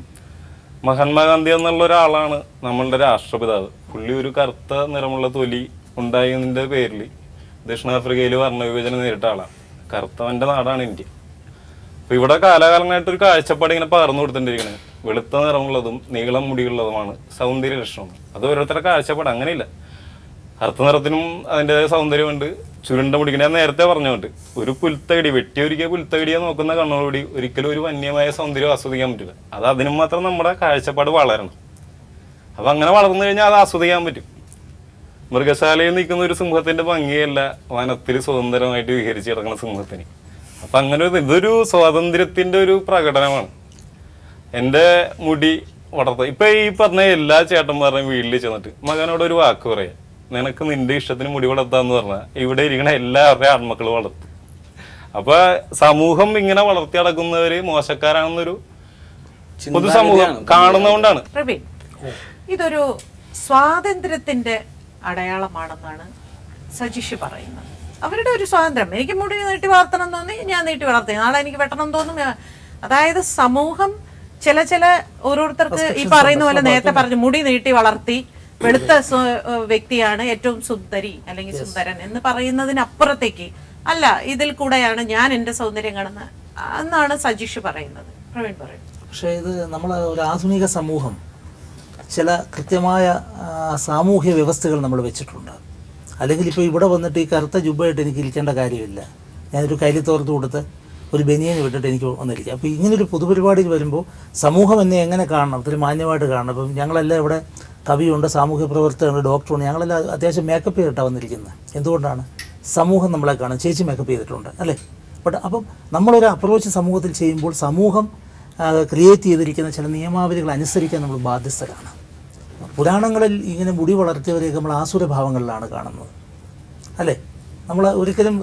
മഹാത്മാഗാന്ധി എന്നുള്ള ഒരാളാണ് നമ്മളുടെ രാഷ്ട്രപിതാവ്. പുള്ളി ഒരു കറുത്ത നിറമുള്ള തൊലി ഉണ്ടായതിൻ്റെ പേരിൽ ദക്ഷിണാഫ്രിക്കയിൽ വർണ്ണവിഭജനം നേരിട്ട ആളാണ്. കറുത്തവന്റെ നാടാണ് ഇന്ത്യ. അപ്പൊ ഇവിടെ കാലാകാലങ്ങളായിട്ടൊരു കാഴ്ചപ്പാട് ഇങ്ങനെ പകർന്നു കൊടുത്തിട്ടിരിക്കുന്നത് വെളുത്ത നിറമുള്ളതും നീളം മുടിയുള്ളതുമാണ് സൗന്ദര്യ ലക്ഷണം. അത് ഓരോരുത്തരുടെ കാഴ്ചപ്പാട്. അങ്ങനെയില്ല, കറുത്ത നിറത്തിനും അതിൻ്റെതായ സൗന്ദര്യമുണ്ട്. ചുരുണ്ട മുടിക്ക് ഞാൻ നേരത്തെ പറഞ്ഞുകൊണ്ട് ഒരു പുൽത്തകടി വെട്ടിയൊരുക്കിയ പുൽത്തകടിയെ നോക്കുന്ന കണ്ണോടുകൂടി ഒരിക്കലും ഒരു വന്യമായ സൗന്ദര്യം ആസ്വദിക്കാൻ പറ്റില്ല. അത് അതിനും മാത്രം നമ്മുടെ കാഴ്ചപ്പാട് വളരണം. അപ്പം അങ്ങനെ വളർന്നു കഴിഞ്ഞാൽ അത് ആസ്വദിക്കാൻ പറ്റും. മൃഗശാലയിൽ നിൽക്കുന്ന ഒരു സിംഹത്തിന്റെ ഭംഗിയല്ല വനത്തിൽ സ്വതന്ത്രമായിട്ട് വിഹരിച്ച് കിടക്കുന്ന സിംഹത്തിന്. അപ്പം അങ്ങനെ ഇതൊരു സ്വാതന്ത്ര്യത്തിന്റെ ഒരു പ്രകടനമാണ്. എൻ്റെ മുടി വളർത്ത ഇപ്പൊ ഈ പറഞ്ഞ എല്ലാ ചേട്ടന്മാരുടെയും വീട്ടിൽ ചെന്നിട്ട് മകനോട് ഒരു വാക്ക് പറയാം, നിനക്ക് നിന്റെ ഇഷ്ടത്തിന് മുടി വളർത്താന്ന് പറഞ്ഞാൽ ഇവിടെ ഇരിക്കണ എല്ലാവരുടെയും ആൺമക്കൾ വളർത്തും. അപ്പൊ സമൂഹം ഇങ്ങനെ വളർത്തി നടക്കുന്നവര് മോശക്കാരാണെന്നൊരു പൊതുസമൂഹം കാണുന്നതുകൊണ്ടാണ്. പ്രവീൺ, ഇതൊരു സ്വാതന്ത്ര്യത്തിന്റെ അടയാളമാണെന്നാണ് സജിഷ് പറയുന്നത്. അവരുടെ ഒരു സ്വാതന്ത്ര്യം. എനിക്ക് മുടി നീട്ടി വളർത്തണം തോന്നി ഞാൻ നീട്ടി വളർത്തി, നാളെ എനിക്ക് വെട്ടണം തോന്നും. അതായത് സമൂഹം ചില ഓരോരുത്തർക്ക് ഈ പറയുന്ന പോലെ നേരത്തെ പറഞ്ഞു മുടി നീട്ടി വളർത്തി വെളുത്ത വ്യക്തിയാണ് ഏറ്റവും സുന്ദരി അല്ലെങ്കിൽ സുന്ദരൻ എന്ന് പറയുന്നതിനപ്പുറത്തേക്ക് അല്ല, ഇതിൽ കൂടെയാണ് ഞാൻ എൻ്റെ സൗന്ദര്യം കാണുന്നത് എന്നാണ് സജിഷ് പറയുന്നത്. പ്രവീൺ പറയും. പക്ഷേ ഇത് നമ്മൾ ഒരു ആധുനിക സമൂഹം ചില കൃത്യമായ സാമൂഹ്യ വ്യവസ്ഥകൾ നമ്മൾ വെച്ചിട്ടുണ്ട്. അല്ലെങ്കിൽ ഇപ്പോൾ ഇവിടെ വന്നിട്ട് ഈ കറുത്ത ജുബ്ബയായിട്ട് എനിക്ക് ഇരിക്കേണ്ട കാര്യമില്ല, ഞാനൊരു കൈലിത്തോർത്ത് കൊടുത്ത് ഒരു ബനിയന് വിട്ടിട്ട് എനിക്ക് വന്നിരിക്കുക. അപ്പോൾ ഇങ്ങനൊരു പൊതുപരിപാടിയിൽ വരുമ്പോൾ സമൂഹം എന്നെ എങ്ങനെ കാണണം, ഒത്തിരി മാന്യമായിട്ട് കാണണം. ഇപ്പം ഞങ്ങളെല്ലാം ഇവിടെ കവിയുണ്ട്, സാമൂഹ്യ പ്രവർത്തകരുണ്ട്, ഡോക്ടറുണ്ട്, ഞങ്ങളെല്ലാം അത്യാവശ്യം മേക്കപ്പ് ചെയ്തിട്ടാണ് വന്നിരിക്കുന്നത്. എന്തുകൊണ്ടാണ്? സമൂഹം നമ്മളെ കാണും, ചേച്ചി മേക്കപ്പ് ചെയ്തിട്ടുണ്ട് അല്ലേ. അപ്പം നമ്മളൊരു അപ്രോച്ച് സമൂഹത്തിൽ ചെയ്യുമ്പോൾ സമൂഹം ക്രിയേറ്റ് ചെയ്തിരിക്കുന്ന ചില നിയമാവലികൾ അനുസരിക്കാൻ നമ്മൾ ബാധ്യസ്ഥരാണ്. പുരാണങ്ങളിൽ ഇങ്ങനെ മുടി വളർത്തിയവരെയൊക്കെ നമ്മൾ ആസുരഭാവങ്ങളിലാണ് കാണുന്നത് അല്ലേ. നമ്മൾ ഒരിക്കലും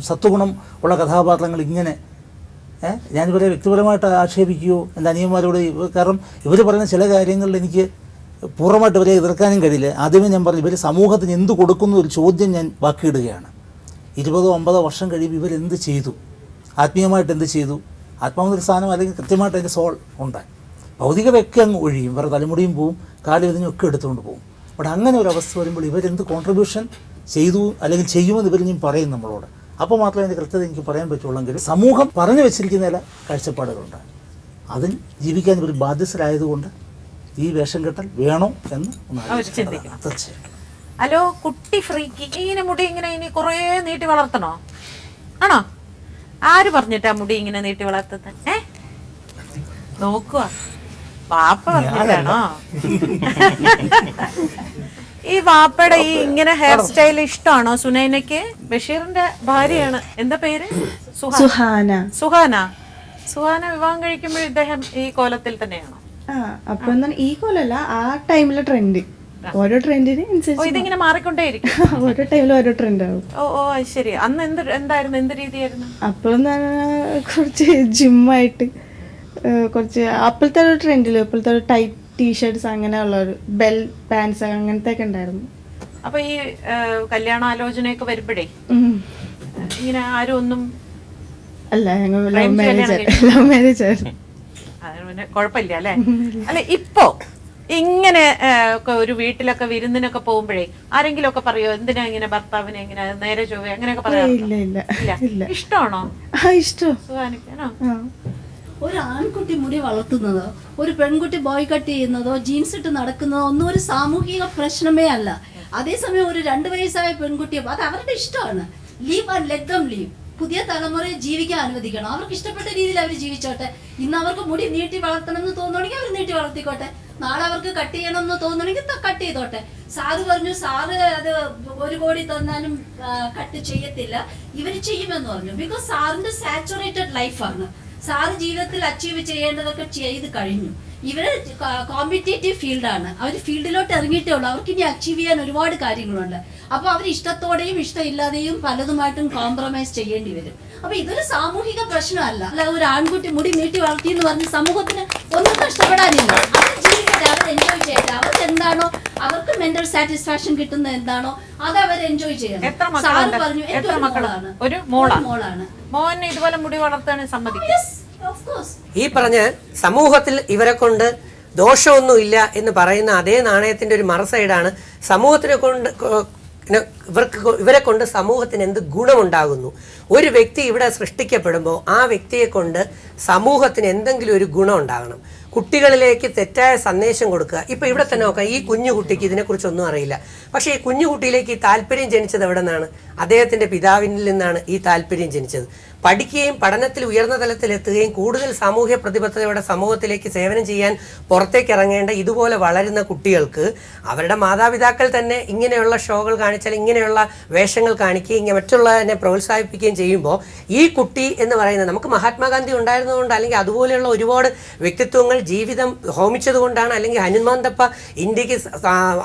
സത്വഗുണം ഉള്ള കഥാപാത്രങ്ങൾ ഇങ്ങനെ ഞാനിവരെ വ്യക്തിപരമായിട്ട് ആക്ഷേപിക്കുകയോ എൻ്റെ അനിയന്മാരോട്, കാരണം ഇവർ പറയുന്ന ചില കാര്യങ്ങളിൽ എനിക്ക് പൂർണ്ണമായിട്ട് ഇവരെ എതിർക്കാനും കഴിയില്ല. ആദ്യമേ ഞാൻ പറഞ്ഞു, ഇവർ സമൂഹത്തിന് എന്ത് കൊടുക്കുന്ന ഒരു ചോദ്യം ഞാൻ ബാക്കിയിടുകയാണ്. 20-50 വർഷം കഴിയുമ്പോൾ ഇവരെന്ത് ചെയ്തു, ആത്മീയമായിട്ട് എന്ത് ചെയ്തു, ആത്മാവൊരു സ്ഥാനം അല്ലെങ്കിൽ കൃത്യമായിട്ട് അതിൻ്റെ സോൾ ഉണ്ടായി. ഭൗതികമൊക്കെ അങ്ങ് ഒഴിയും, വേറെ തലമുടിയും പോവും, കാലുവതിനും ഒക്കെ എടുത്തുകൊണ്ട് പോകും. ബട്ട് അങ്ങനെ ഒരു അവസ്ഥ വരുമ്പോൾ ഇവരെന്ത് കോൺട്രിബ്യൂഷൻ ചെയ്തു അല്ലെങ്കിൽ ചെയ്യുമെന്ന് ഇവരിഞ്ഞും പറയും നമ്മളോട്. അപ്പോൾ മാത്രമേ അതിൻ്റെ കൃത്യത എനിക്ക് പറയാൻ പറ്റുള്ളെങ്കിൽ സമൂഹം പറഞ്ഞു വെച്ചിരിക്കുന്ന ചില കാഴ്ചപ്പാടുകളുണ്ട്, അതിൽ ജീവിക്കാൻ ഇവർ ബാധ്യസ്ഥരായതുകൊണ്ട് ഈ വേഷം കെട്ടൽ വേണോ എന്ന് ചിന്തിക്കണം. തീർച്ചയായും. ഹലോ കുട്ടി ഫ്രീക്ക്, ഇങ്ങനെ മുടി ഇങ്ങനെ ഇനി കുറേ നീട്ടി വളർത്തണോ? ആണോ? ആര് പറഞ്ഞിട്ടാ മുടി ഇങ്ങനെ നീട്ടി വളർത്തുന്നത്? നോക്കുക, വാപ്പ പറഞ്ഞിട്ടാണോ? ഈ വാപ്പയുടെ ഈ ഇങ്ങനെ ഹെയർ സ്റ്റൈൽ ഇഷ്ടമാണോ സുനൈനയ്ക്ക്? ബഷീറിന്റെ ഭാര്യയാണ്, എന്താ പേര്? സുഹാന. സുഹാന വിവാഹം കഴിക്കുമ്പോൾ ഇദ്ദേഹം ഈ കോലത്തിൽ തന്നെയാണോ? അപ്പൊ ഈ കൊല്ലല്ല, ആ ടൈമിലെ ട്രെൻഡ്, ഓരോ ട്രെൻഡിന് ഇതിങ്ങനെ മാറിക്കൊണ്ടേയിരിക്കും. ഓരോ ടൈമിലും ഓരോ ട്രെൻഡ് ആവും. ഓ ശരി. അന്ന് എന്തായിരുന്നു, എന്ത് രീതിയായിരുന്നു? അപ്പോൾ കുറച്ച് ജിമ്മായിട്ട് കുറച്ച് അപ്പോഴത്തെ ഒരു ട്രെൻഡില് ഇപ്പോഴത്തെ ഒരു ടൈറ്റ് ടീഷർട്ട്സ് അങ്ങനെയുള്ള ഒരു ബെൽ പാൻസ് അങ്ങനത്തെ ഒക്കെ ഉണ്ടായിരുന്നു. അപ്പൊ ഈ കല്യാണാലോചനയൊക്കെ വരുമ്പോഴേ ഇങ്ങനെ ആരും ഒന്നും അല്ല, ഞങ്ങൾ ലവ് മാരേജ് ആയിരുന്നു. പിന്നെ കുഴപ്പമില്ല അല്ലേ? അല്ലെ ഇപ്പോ ഇങ്ങനെ ഒരു വീട്ടിലൊക്കെ വിരുന്നിനൊക്കെ പോകുമ്പോഴേ ആരെങ്കിലും ഒക്കെ പറയോ എന്തിനാ ഇങ്ങനെ ഭർത്താവിനെ ഇങ്ങനെ നേരെ ചൊവ്വേ അങ്ങനെയൊക്കെ പറയാറില്ല? ഇഷ്ടമാണോ? ഇഷ്ടം. സുഹാനിക്കാണോ? ഒരു ആൺകുട്ടി മുടി വളർത്തുന്നതോ ഒരു പെൺകുട്ടി ബോയ് കട്ട് ചെയ്യുന്നതോ ജീൻസ് ഇട്ട് നടക്കുന്നതോ ഒന്നും ഒരു സാമൂഹിക പ്രശ്നമേ അല്ല. അതേസമയം ഒരു 2 വയസ്സായ പെൺകുട്ടിയെ അത് അവരുടെ ഇഷ്ടമാണ്. Leave and let them leave. പുതിയ തലമുറയെ ജീവിക്കാൻ അനുവദിക്കണം. അവർക്ക് ഇഷ്ടപ്പെട്ട രീതിയിൽ അവർ ജീവിച്ചോട്ടെ. ഇന്ന് അവർക്ക് മുടി നീട്ടി വളർത്തണം എന്ന് തോന്നുകയാണെങ്കിൽ അവർ നീട്ടി വളർത്തിക്കോട്ടെ. നാളെ അവർക്ക് കട്ട് ചെയ്യണം എന്ന് തോന്നുകയാണെങ്കിൽ കട്ട് ചെയ്തോട്ടെ. സാറ് പറഞ്ഞു സാറ് അത് 1 കോടി തന്നാലും കട്ട് ചെയ്യത്തില്ല, ഇവര് ചെയ്യുമെന്ന് പറഞ്ഞു. ബിക്കോസ് സാറിന്റെ സാച്ചുറേറ്റഡ് ലൈഫാണ്. സാറ് ജീവിതത്തിൽ അച്ചീവ് ചെയ്യേണ്ടതൊക്കെ ചെയ്ത് കഴിഞ്ഞു. ഇവര് കോമ്പറ്റേറ്റീവ് ഫീൽഡാണ്. അവർ ഫീൽഡിലോട്ട് ഇറങ്ങിയിട്ടേ ഉള്ളൂ. അവർക്ക് ഇനി അച്ചീവ് ചെയ്യാൻ ഒരുപാട് കാര്യങ്ങളുണ്ട്. അപ്പൊ അവർ ഇഷ്ടത്തോടെയും ഇഷ്ടമില്ലാതെയും പലതുമായിട്ടും കോംപ്രമൈസ് ചെയ്യേണ്ടി വരും. അപ്പൊ ഇതൊരു സാമൂഹിക പ്രശ്നമല്ല. അല്ല ഒരു ആൺകുട്ടി മുടി നീട്ടി വളർത്തി എന്ന് പറഞ്ഞ് സമൂഹത്തിന് ഒന്നും കഷ്ടപ്പെടാനില്ല. അവർ ജീവിക്കട്ടെ, അവർ എൻജോയ് ചെയ്യട്ടെ. അവർക്ക് എന്താണോ അവർക്ക് മെന്റൽ സാറ്റിസ്ഫാക്ഷൻ കിട്ടുന്നത് എന്താണോ അത് അവർ എൻജോയ് ചെയ്യണം. സാറ് പറഞ്ഞു എത്ര മക്കളാണ്? ഒരു മോളാണ്. മോൻ ഇതുപോലെ മുടി വളർത്താൻ സമ്മതിക്കും? ഈ പറഞ്ഞ സമൂഹത്തിൽ ഇവരെ കൊണ്ട് ദോഷമൊന്നുമില്ല എന്ന് പറയുന്ന അതേ നാണയത്തിന്റെ ഒരു മറുസൈഡാണ് ഇവരെ കൊണ്ട് സമൂഹത്തിന് എന്ത് ഗുണമുണ്ടാകുന്നു. ഒരു വ്യക്തി ഇവിടെ സൃഷ്ടിക്കപ്പെടുമ്പോൾ ആ വ്യക്തിയെ കൊണ്ട് സമൂഹത്തിന് എന്തെങ്കിലും ഒരു ഗുണം ഉണ്ടാകണം. കുട്ടികളിലേക്ക് തെറ്റായ സന്ദേശം കൊടുക്കുക. ഇപ്പൊ ഇവിടെ തന്നെ നോക്കാം, ഈ കുഞ്ഞു കുട്ടിക്ക് ഇതിനെക്കുറിച്ചൊന്നും അറിയില്ല. പക്ഷേ ഈ കുഞ്ഞു കുട്ടിയിലേക്ക് ഈ താല്പര്യം ജനിച്ചത് എവിടെ നിന്നാണ്? അദ്ദേഹത്തിന്റെ പിതാവിൽ നിന്നാണ് ഈ താല്പര്യം ജനിച്ചത്. പഠിക്കുകയും പഠനത്തിൽ ഉയർന്ന തലത്തിലെത്തുകയും കൂടുതൽ സാമൂഹ്യ പ്രതിബദ്ധതയോടെ സമൂഹത്തിലേക്ക് സേവനം ചെയ്യാൻ പുറത്തേക്ക് ഇറങ്ങേണ്ട ഇതുപോലെ വളരുന്ന കുട്ടികൾക്ക് അവരുടെ മാതാപിതാക്കൾ തന്നെ ഇങ്ങനെയുള്ള ഷോകൾ കാണിച്ചാൽ ഇങ്ങനെയുള്ള വേഷങ്ങൾ കാണിക്കുകയും ഇങ്ങനെ മറ്റുള്ളതിനെ പ്രോത്സാഹിപ്പിക്കുകയും ചെയ്യുമ്പോൾ ഈ കുട്ടി എന്ന് പറയുന്നത് നമുക്ക് മഹാത്മാഗാന്ധി ഉണ്ടായിരുന്നതുകൊണ്ട് അല്ലെങ്കിൽ അതുപോലെയുള്ള ഒരുപാട് വ്യക്തിത്വങ്ങൾ ജീവിതം ഹോമിച്ചത് കൊണ്ടാണ്, അല്ലെങ്കിൽ ഹനുമാൻ തപ്പ ഇന്ത്യക്ക്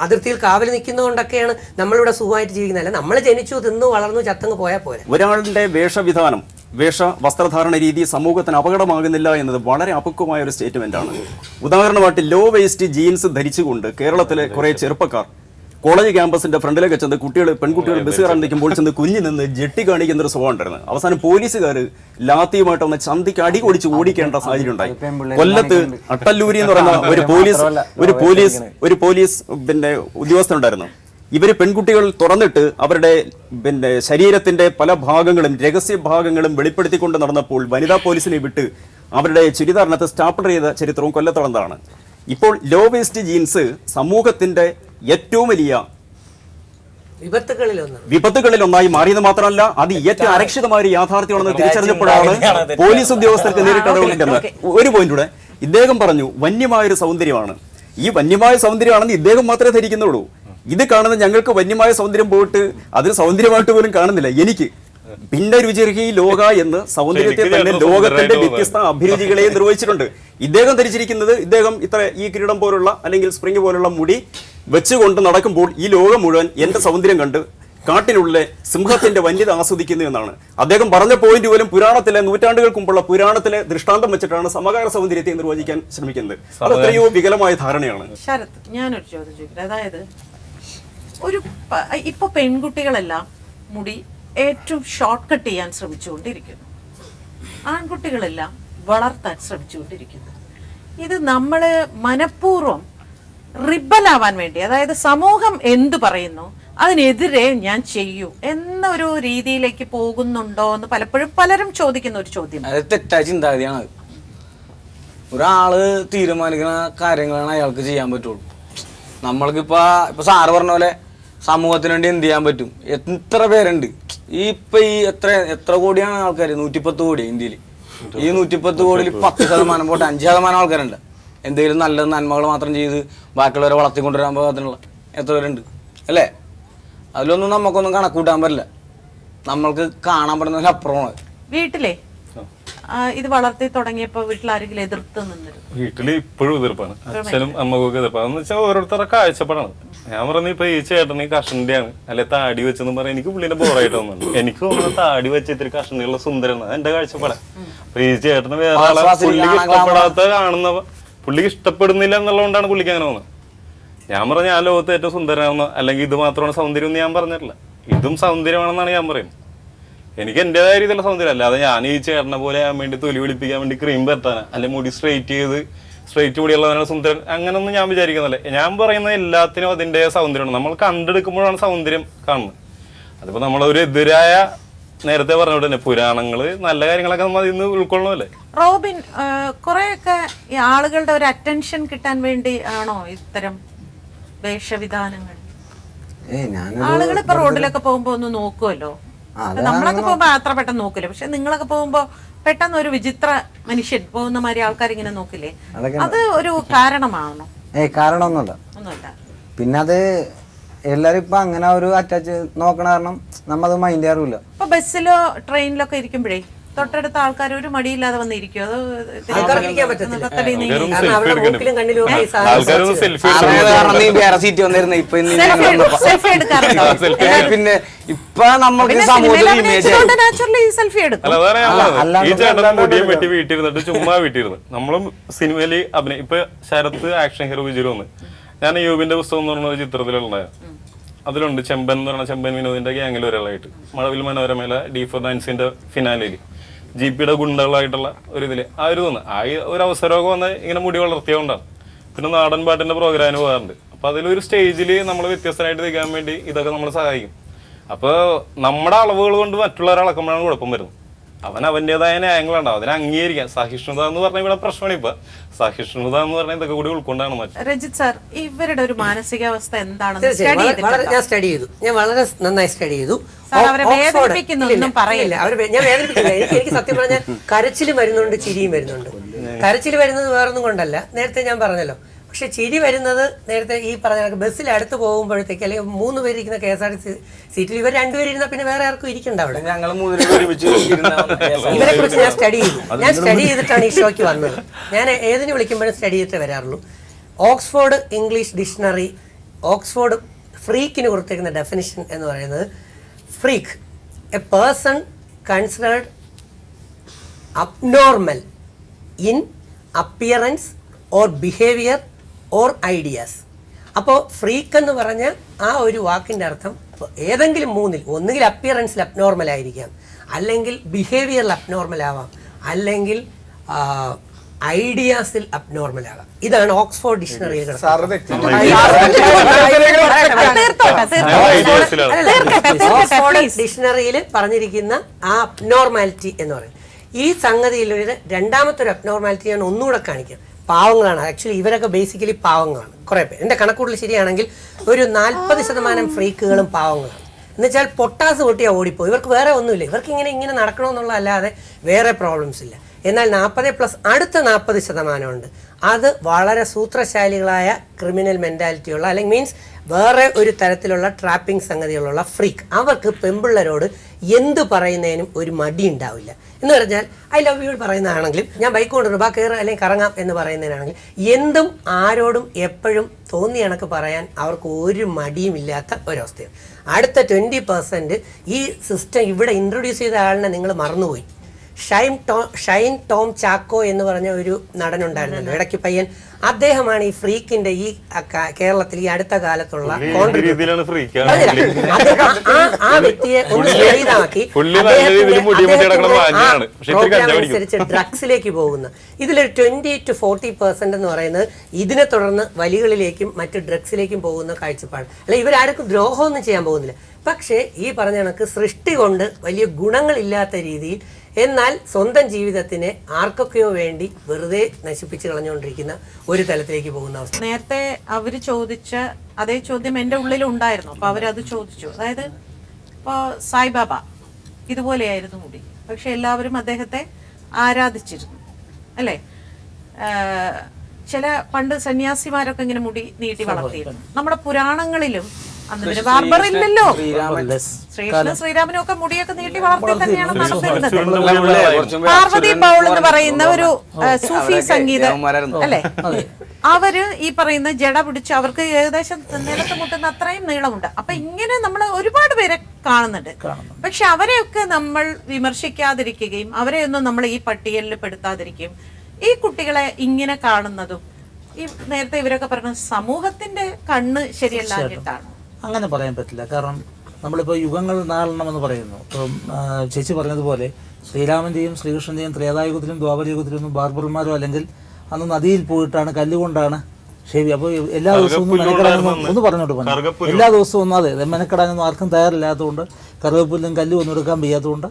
അതിർത്തിയിൽ കാവൽ നിൽക്കുന്നതുകൊണ്ടൊക്കെയാണ് നമ്മളിവിടെ സുഖമായിട്ട് ജീവിക്കുന്നത്. അല്ല നമ്മൾ ജനിച്ചു തിന്നു വളർന്നു ചത്തങ്ങ് പോയാൽ പോരെ. ഒരാളുടെ വേഷവിധാനം, വസ്ത്രധാരണ രീതി സമൂഹത്തിന് അപകടമാകുന്നില്ല എന്നത് വളരെ അപക്വമായ ഒരു സ്റ്റേറ്റ്മെന്റ് ആണ്. ഉദാഹരണമായിട്ട് ലോ വേസ്റ്റ് ജീൻസ് ധരിച്ചുകൊണ്ട് കേരളത്തിലെ കുറെ ചെറുപ്പക്കാർ കോളേജ് ക്യാമ്പസിന്റെ ഫ്രണ്ടിലേക്ക് ചെന്ന് പെൺകുട്ടികൾ ബസ് കയറാൻ നിൽക്കുമ്പോൾ ചെന്ന് കുഞ്ഞു നിന്ന് ജെട്ടി കാണിക്കുന്ന ഒരു സ്വഭാവം ഉണ്ടായിരുന്നു. അവസാനം പോലീസുകാർ ലാത്തിയുമായിട്ട് ഒന്ന് ചന്തിക്ക് അടി കൊടിച്ച് ഓടിക്കേണ്ട സാഹചര്യം ഉണ്ടായി. കൊല്ലത്ത് അട്ടല്ലൂരി എന്ന് പറയുന്ന ഒരു പോലീസ് ഉദ്യോഗസ്ഥനുണ്ടായിരുന്നു. ഇവര് പെൺകുട്ടികൾ തുറന്നിട്ട് അവരുടെ ശരീരത്തിന്റെ പല ഭാഗങ്ങളും രഹസ്യ ഭാഗങ്ങളും വെളിപ്പെടുത്തിക്കൊണ്ട് നടന്നപ്പോൾ വനിതാ പോലീസിനെ വിട്ട് അവരുടെ ചുരിദാറിനകത്ത് സ്റ്റാപ്പിൾ ചെയ്ത ചരിത്രവും കൊല്ലത്തുള്ളതാണ്. ഇപ്പോൾ ലോ വേസ്റ്റ് ജീൻസ് സമൂഹത്തിന്റെ ഏറ്റവും വലിയ വിപത്തുകളിൽ ഒന്നായി മാറിയെന്ന് മാത്രമല്ല അത് ഏറ്റവും അരക്ഷിതമായ ഒരു യാഥാർത്ഥ്യമാണെന്ന് തിരിച്ചറിഞ്ഞപ്പോഴാണ് പോലീസ് ഉദ്യോഗസ്ഥർക്ക് നേരിട്ട് ഒരു പോയിന്റൂടെ ഇദ്ദേഹം പറഞ്ഞു വന്യമായൊരു സൗന്ദര്യമാണ്. ഈ വന്യമായ സൗന്ദര്യമാണെന്ന് ഇദ്ദേഹം മാത്രമേ ധരിക്കുന്നുള്ളൂ. ഇത് കാണുന്ന ഞങ്ങൾക്ക് വന്യമായ സൗന്ദര്യം പോയിട്ട് അതിന് സൗന്ദര്യമായിട്ട് പോലും കാണുന്നില്ല. എനിക്ക് ഭിന്ന രുചിർഹി ലോക എന്ന് സൗന്ദര്യത്തെ തന്നെ ലോകത്തിന്റെ വ്യത്യസ്ത അഭിരുചികളെ നിർവഹിച്ചിട്ടുണ്ട്. ഇദ്ദേഹം ധരിച്ചിരിക്കുന്നത് ഈ കിരീടം പോലുള്ള അല്ലെങ്കിൽ സ്പ്രിംഗ് പോലുള്ള മുടി വെച്ചുകൊണ്ട് നടക്കുമ്പോൾ ഈ ലോകം മുഴുവൻ എന്റെ സൗന്ദര്യം കണ്ട് കാട്ടിനുള്ളിലെ സിംഹത്തിന്റെ വന്യത ആസ്വദിക്കുന്നു എന്നാണ് അദ്ദേഹം പറഞ്ഞ പോയിന്റ് പോലും പുരാണത്തിലെ നൂറ്റാണ്ടുകൾക്ക് മുമ്പുള്ള പുരാണത്തിലെ ദൃഷ്ടാന്തം വെച്ചിട്ടാണ് സമകാല സൗന്ദര്യത്തെ നിർവചിക്കാൻ ശ്രമിക്കുന്നത്. അത് എത്രയോ വികലമായ ധാരണയാണ്. ശരത്, ഞാനൊരു ചോദ്യം ചോദിക്കുന്നത്, അതായത് ഇപ്പൊ പെൺകുട്ടികളെല്ലാം മുടി ഏറ്റവും ഷോർട്ട് കട്ട് ചെയ്യാൻ ശ്രമിച്ചുകൊണ്ടിരിക്കുന്നു, ആൺകുട്ടികളെല്ലാം വളർത്താൻ ശ്രമിച്ചുകൊണ്ടിരിക്കുന്നു. ഇത് നമ്മള് മനഃപൂർവ്വം റിബലാവാൻ വേണ്ടി, അതായത് സമൂഹം എന്തു പറയുന്നു അതിനെതിരെ ഞാൻ ചെയ്യൂ എന്നൊരു രീതിയിലേക്ക് പോകുന്നുണ്ടോ എന്ന് പലപ്പോഴും പലരും ചോദിക്കുന്ന ഒരു ചോദ്യം. അത് തെറ്റായ ചിന്താഗതിയാണ്. ഒരാള് തീരുമാനിക്കുന്ന കാര്യങ്ങളാണ് അയാൾക്ക് ചെയ്യാൻ പറ്റുള്ളൂ. നമ്മൾക്കിപ്പോ സാറ് പറഞ്ഞ പോലെ സമൂഹത്തിന് വേണ്ടി എന്ത് ചെയ്യാൻ പറ്റും? എത്ര പേരുണ്ട് ഈ എത്ര കോടിയാണ് ആൾക്കാർ? 110 കോടി ഇന്ത്യയിൽ. ഈ 110 കോടിയിൽ 10% പോട്ടെ 5% ആൾക്കാരുണ്ട് എന്തെങ്കിലും നല്ല നന്മകൾ മാത്രം ചെയ്ത് ബാക്കിയുള്ളവരെ വളർത്തിക്കൊണ്ടുവരാൻ പാകത്തിനുള്ള എത്ര പേരുണ്ട് അല്ലേ? അതിലൊന്നും നമുക്കൊന്നും കണക്കൂട്ടാൻ പറ്റില്ല. നമ്മൾക്ക് കാണാൻ പറ്റുന്നതിന് അപ്പുറമാണ്. വീട്ടിലെ ഇത് വളർത്തി തുടങ്ങിയപ്പോ വീട്ടിൽ ആരെങ്കിലും എതിർത്ത് നിന്നിരുന്നു? വീട്ടില് ഇപ്പോഴും എതിർപ്പാണ്, അച്ഛനും അമ്മക്കൊക്കെ എതിർപ്പാണ്. എന്ന് വെച്ചാൽ ഓരോരുത്തരുടെ കാഴ്ചപ്പാടാണ്. ഞാൻ പറഞ്ഞു ഇപ്പൊ ഈ ചേട്ടന് കഷന്റെ ആണ് അല്ലെ താടി വെച്ചെന്ന് പറയാൻ എനിക്ക് പുള്ളിന്റെ ബോറായിട്ട് തോന്നുന്നു. എനിക്ക് തോന്നുന്നു താടി വെച്ച് ഇത്തിരി കഷണ്ടിയുള്ള സുന്ദരനാണ് എന്റെ കാഴ്ചപ്പാടാണ്. അപ്പൊ ഈ ചേട്ടന് വേറെ ആളെ പുള്ളിക്ക് ഇഷ്ടപ്പെടാത്ത കാണുന്ന പുള്ളിക്ക് ഇഷ്ടപ്പെടുന്നില്ല എന്നുള്ളതുകൊണ്ടാണ് പുള്ളിക്ക് അങ്ങനെ തോന്നുന്നത്. ഞാൻ പറഞ്ഞ ആ ലോകത്ത് ഏറ്റവും സുന്ദരനാണെന്നോ അല്ലെങ്കിൽ ഇത് മാത്രമാണ് സൗന്ദര്യം എന്ന് ഞാൻ പറഞ്ഞിട്ടില്ല. ഇതും സൗന്ദര്യമാണെന്നാണ് ഞാൻ പറയുന്നത്. എനിക്ക് എന്റേതായ രീതിയിലുള്ള സൗന്ദര്യം അല്ലാതെ ഞാൻ ഈ ചേട്ടനെ പോലെ ആകാൻ വേണ്ടി തൊലി വിളിപ്പിക്കാൻ വേണ്ടി ക്രീം പരത്താനാ അല്ലെങ്കിൽ മുടി സ്ട്രെയിറ്റ് മുടിയുള്ളവനാണ് സുന്ദരൻ അങ്ങനൊന്നും ഞാൻ വിചാരിക്കുന്നില്ല. ഞാൻ പറയുന്നത് എല്ലാത്തിനും അതിൻ്റെ സൗന്ദര്യമാണ്. നമ്മൾ കണ്ടെടുക്കുമ്പോഴാണ് സൗന്ദര്യം കാണുന്നത്. അതിപ്പോ നമ്മളൊരു എതിരായ നേരത്തെ പറഞ്ഞോട്ട് തന്നെ പുരാണങ്ങള് നല്ല കാര്യങ്ങളൊക്കെ നമ്മൾ അതിൽ നിന്ന് ഉൾക്കൊള്ളണമല്ലേ. റോബിൻ, കുറെയൊക്കെ ഈ ആളുകളുടെ ഒരു അറ്റൻഷൻ കിട്ടാൻ വേണ്ടി ആണോ ഇത്തരം വേഷവിധാനങ്ങൾ? ആളുകൾ ഇപ്പൊ റോഡിലൊക്കെ പോകുമ്പോ ഒന്ന് നോക്കുമല്ലോ. നമ്മളൊക്കെ പോകുമ്പോ അത്ര പെട്ടെന്ന് നോക്കില്ല, പക്ഷെ നിങ്ങളൊക്കെ പോകുമ്പോ പെട്ടെന്ന് ഒരു വിചിത്ര മനുഷ്യൻ പോകുന്ന മാതിരി ആൾക്കാർ ഇങ്ങനെ നോക്കില്ലേ? അത് ഒരു കാരണമാണോ? കാരണമൊന്നുമല്ല. പിന്നെ അത് എല്ലാരും ഇപ്പൊ അങ്ങനെ ഒരു അറ്റാച്ച് നോക്കണ കാരണം നമ്മത് മൈൻഡ് ചെയ്യാറില്ല. ഇപ്പൊ ബസ്സിലോ ട്രെയിനിലൊക്കെ ഇരിക്കുമ്പോഴേ തൊട്ടടുത്ത ആൾക്കാർ ഒരു മടിയില്ലാതെ വന്നിരിക്കും. അത് പിന്നെ ഇപ്പൊ നമുക്ക് സെൽഫി എടുക്കും. ഈ ചേട്ടൻ മുടിയും വെട്ടി വീട്ടിരുന്നിട്ട് ചുമ്മാ വീട്ടിരുന്നു. നമ്മളും സിനിമയില് അഭിനയം ഇപ്പൊ ശരത്ത് ആക്ഷൻ ഹീറോ വിജയ് വന്ന് ഞാൻ യൂബിന്റെ പുസ്തകം എന്ന് പറഞ്ഞ ഒരു ചിത്രത്തിലുണ്ടായ അതിലുണ്ട് ചെമ്പൻ എന്ന് പറഞ്ഞ ചെമ്പൻ വിനോദിന്റെ ഗ്യാങ്ങിൽ ഒരാളായിട്ട് മഴവിൽ മനോരമയിലെ D4 ഫിനാലിൽ GPയുടെ ഗുണ്ടകളായിട്ടുള്ള ഒരു ഇതില് ആ ഒരു തോന്നുന്നു ആ ഒരു അവസരമൊക്കെ വന്ന് ഇങ്ങനെ മുടി വളർത്തിയോണ്ടാണ്. പിന്നെ നാടൻ പാട്ടിന്റെ പ്രോഗ്രാമിന് പോകാറുണ്ട്. അപ്പൊ അതിലൊരു സ്റ്റേജിൽ നമ്മൾ വ്യത്യസ്തമായിട്ട് നിൽക്കാൻ വേണ്ടി ഇതൊക്കെ നമ്മൾ സഹായിക്കും. അപ്പൊ നമ്മുടെ അളവുകൾ കൊണ്ട് മറ്റുള്ളവരെ അളക്കുമ്പോഴാണ് കുഴപ്പം വരുന്നത്. അവൻ അവൻ്റെതായ ന്യായങ്ങളുണ്ടാവും, അതിനെ അംഗീകരിക്കാം. സഹിഷ്ണുത എന്ന് പറഞ്ഞാൽ ഇവിടെ പ്രശ്നമാണ്. ഇപ്പൊ സഹിഷ്ണുത എന്ന് പറഞ്ഞാൽ ഇതൊക്കെ കൂടി ഉൾക്കൊണ്ടാണ് മറ്റു. രഞ്ജിത്ത് സാർ, ഇവരുടെ ഒരു മാനസികാവസ്ഥ എന്താണെന്ന് തീർച്ചയായും സ്റ്റഡി ചെയ്തിട്ടുണ്ടോ? ഞാൻ സ്റ്റഡി ചെയ്തു, ഞാൻ വളരെ നന്നായി സ്റ്റഡി ചെയ്തു. സാർ, അവരെ വേദനിപ്പിക്കുന്നൊന്നും പറയില്ല. ഞാൻ വേദനിപ്പിക്കില്ല. എനിക്ക് സത്യം പറഞ്ഞാൽ കരച്ചിലും വരുന്നുണ്ട്, ചിരിയും വരുന്നുണ്ട്. കരച്ചിൽ വരുന്നത് വേറൊന്നും കൊണ്ടല്ല, നേരത്തെ ഞാൻ പറഞ്ഞല്ലോ. പക്ഷെ ചിരി വരുന്നത് നേരത്തെ ഈ പറഞ്ഞ ബസ്സിൽ അടുത്ത് പോകുമ്പോഴത്തേക്ക്, അല്ലെങ്കിൽ 3 പേര് ഇരിക്കുന്ന KSRTC സീറ്റിൽ ഇവർ 2 പേര് ഇരുന്നാൽ പിന്നെ വേറെ ആർക്കും ഇരിക്കണ്ട അവിടെ. ഞങ്ങൾ 3 പേര് ഒരുമിച്ച് ഇവരെ കുറിച്ച് ഞാൻ സ്റ്റഡി ചെയ്തു. ഞാൻ സ്റ്റഡി ചെയ്തിട്ടാണ് ഈ ഷോയ്ക്ക് വന്നത്. ഞാൻ ഏതിന് വിളിക്കുമ്പോഴും സ്റ്റഡി ചെയ്തിട്ടേ വരാറുള്ളൂ. ഓക്സ്ഫോർഡ് ഇംഗ്ലീഷ് ഡിക്ഷണറി, ഓക്സ്ഫോർഡ് ഫ്രീക്കിന് കൊടുത്തേക്കുന്ന ഡെഫിനിഷൻ എന്ന് പറയുന്നത്, freak a person considered abnormal in appearance or behaviour or ideas. അപ്പോൾ ഫ്രീക്ക് എന്ന് പറഞ്ഞ ആ ഒരു വാക്കിൻ്റെ അർത്ഥം ഏതെങ്കിലും 3-ൽ, ഒന്നുകിൽ അപ്പിയറൻസിൽ അബ്നോർമൽ ആയിരിക്കാം, അല്ലെങ്കിൽ ബിഹേവിയറിൽ അബ്നോർമൽ ആവാം, അല്ലെങ്കിൽ ഐഡിയാസിൽ അബ്നോർമൽ ആകാം. ഇതാണ് ഓക്സ്ഫോർഡ് ഡിക്ഷണറിയിൽ ഓക്സ്ഫോർഡ് ഡിക്ഷണറിയിൽ പറഞ്ഞിരിക്കുന്ന ആ അബ്നോർമാലിറ്റി എന്ന് പറയുന്നത്. ഈ സംഗതിയിൽ ഒരു രണ്ടാമത്തെ ഒരു അബ്നോർമാലിറ്റി ഞാൻ ഒന്നുകൂടെ കാണിക്കാം. പാവങ്ങളാണ്. ആക്ച്വലി ഇവരൊക്കെ ബേസിക്കലി പാവങ്ങളാണ്. കുറേ പേര്, എൻ്റെ കണക്കൂട്ടിൽ ശരിയാണെങ്കിൽ ഒരു 40% ഫ്രീക്കുകളും പാവങ്ങളാണ്. എന്നുവെച്ചാൽ പൊട്ടാസ് പൊട്ടിയാൽ ഓടിപ്പോയി. ഇവർക്ക് വേറെ ഒന്നുമില്ല, ഇവർക്ക് ഇങ്ങനെ നടക്കണമെന്നുള്ളതല്ലാതെ വേറെ പ്രോബ്ലംസ് ഇല്ല. എന്നാൽ 40+ അടുത്ത 40% ഉണ്ട്. അത് വളരെ സൂത്രശാലികളായ ക്രിമിനൽ മെൻറ്റാലിറ്റിയുള്ള, അല്ലെങ്കിൽ മീൻസ് വേറെ ഒരു തരത്തിലുള്ള ട്രാപ്പിംഗ് സംഗതികളുള്ള ഫ്രീക്ക്. അവർക്ക് പെമ്പിള്ളരോട് എന്ത് പറയുന്നതിനും ഒരു മടി ഉണ്ടാവില്ല. എന്ന് പറഞ്ഞാൽ ഐ ലവ് യു പറയുന്നതാണെങ്കിലും, ഞാൻ ബൈക്ക് കൊണ്ടുവരും ബാ കയറുക അല്ലെങ്കിൽ കറങ്ങാം എന്ന് പറയുന്നതിനാണെങ്കിൽ, എന്തും ആരോടും എപ്പോഴും തോന്നി കണക്ക് പറയാൻ അവർക്ക് ഒരു മടിയും ഇല്ലാത്ത ഒരവസ്ഥയാണ്. അടുത്ത 20% ഈ സിസ്റ്റം ഇവിടെ ഇൻട്രൊഡ്യൂസ് ചെയ്ത ആളിനെ നിങ്ങൾ മറന്നുപോയി. ഷൈൻ ടോം ചാക്കോ എന്ന് പറഞ്ഞ ഒരു നടനുണ്ടായിരുന്നല്ലോ, ഇടയ്ക്ക് പയ്യൻ. അദ്ദേഹമാണ് ഈ ഫ്രീക്കിന്റെ ഈ കേരളത്തിൽ ഈ അടുത്ത കാലത്തുള്ള ആ വ്യക്തിയെ ഒന്ന് ചെയ്താക്കി അനുസരിച്ച് ഡ്രഗ്സിലേക്ക് പോകുന്ന. ഇതിലൊരു 20 to 40% എന്ന് പറയുന്നത് ഇതിനെ തുടർന്ന് വലികളിലേക്കും മറ്റ് ഡ്രഗ്സിലേക്കും പോകുന്ന കാഴ്ചപ്പാട്. അല്ല, ഇവരാർക്കും ദ്രോഹമൊന്നും ചെയ്യാൻ പോകുന്നില്ല. പക്ഷേ ഈ പറഞ്ഞ കണക്ക് സൃഷ്ടി കൊണ്ട് വലിയ ഗുണങ്ങളില്ലാത്ത രീതിയിൽ, എന്നാൽ സ്വന്തം ജീവിതത്തിനെ ആർക്കൊക്കെയോ വേണ്ടി വെറുതെ നശിപ്പിച്ച് കളഞ്ഞുകൊണ്ടിരിക്കുന്ന ഒരു തലത്തിലേക്ക് പോകുന്ന അവസ്ഥ. നേരത്തെ അവര് ചോദിച്ച അതേ ചോദ്യം എൻ്റെ ഉള്ളിലുണ്ടായിരുന്നു. അപ്പൊ അവരത് ചോദിച്ചു. അതായത് ഇപ്പോൾ സായിബാബ ഇതുപോലെയായിരുന്നു മുടി, പക്ഷെ എല്ലാവരും അദ്ദേഹത്തെ ആരാധിച്ചിരുന്നു, അല്ലേ? ചില പണ്ട് സന്യാസിമാരൊക്കെ ഇങ്ങനെ മുടി നീട്ടി വളർത്തിയിരുന്നു. നമ്മുടെ പുരാണങ്ങളിലും അന്ന് പിന്നെ ബാർബർ ഇല്ലല്ലോ, ശ്രീകൃഷ്ണനും ശ്രീരാമനും ഒക്കെ മുടിയൊക്കെ നീട്ടി വളർത്തി തന്നെയാണ് നടന്നിരുന്നത്. പാർവതി ബൗൾ എന്ന് പറയുന്ന ഒരു സൂഫി സംഗീതം, അല്ലെ? അവര് ഈ പറയുന്ന ജട പിടിച്ച് അവർക്ക് ഏകദേശം നിലത്ത് മുട്ടുന്ന അത്രയും നീളമുണ്ട്. അപ്പൊ ഇങ്ങനെ നമ്മൾ ഒരുപാട് പേരെ കാണുന്നുണ്ട്. പക്ഷെ അവരെയൊക്കെ നമ്മൾ വിമർശിക്കാതിരിക്കുകയും അവരെയൊന്നും നമ്മൾ ഈ പട്ടികയിൽ പെടുത്താതിരിക്കുകയും, ഈ കുട്ടികളെ ഇങ്ങനെ കാണുന്നതും ഈ നേരത്തെ ഇവരൊക്കെ പറഞ്ഞ സമൂഹത്തിന്റെ കണ്ണ് ശരിയല്ലാഞ്ഞിട്ടാണ്. അങ്ങനെ പറയാൻ പറ്റില്ല. കാരണം നമ്മളിപ്പോൾ യുഗങ്ങൾ നാളണമെന്ന് പറയുന്നു. ഇപ്പം ചേച്ചി പറഞ്ഞതുപോലെ ശ്രീരാമൻ്റെയും ശ്രീകൃഷ്ണൻ്റെയും ത്രേതായുഗത്തിലും ദ്വാപരയുഗത്തിലൊന്നും ബാർബർമാരോ അല്ലെങ്കിൽ അന്ന് നദിയിൽ പോയിട്ടാണ് കല്ലുകൊണ്ടാണ് ഷേവി. അപ്പോൾ എല്ലാ ദിവസവും ഒന്നും മെനക്കെടാനൊന്നും ഒന്ന് പറഞ്ഞോട്ട് പറഞ്ഞു, എല്ലാ ദിവസവും ഒന്നും അതെ മെനക്കെടാനൊന്നും ആർക്കും തയ്യാറില്ലാത്തതുകൊണ്ട്, കറുകപ്പുല്ലും കല്ലും ഒന്നും എടുക്കാൻ വയ്യാത്തതുകൊണ്ട്,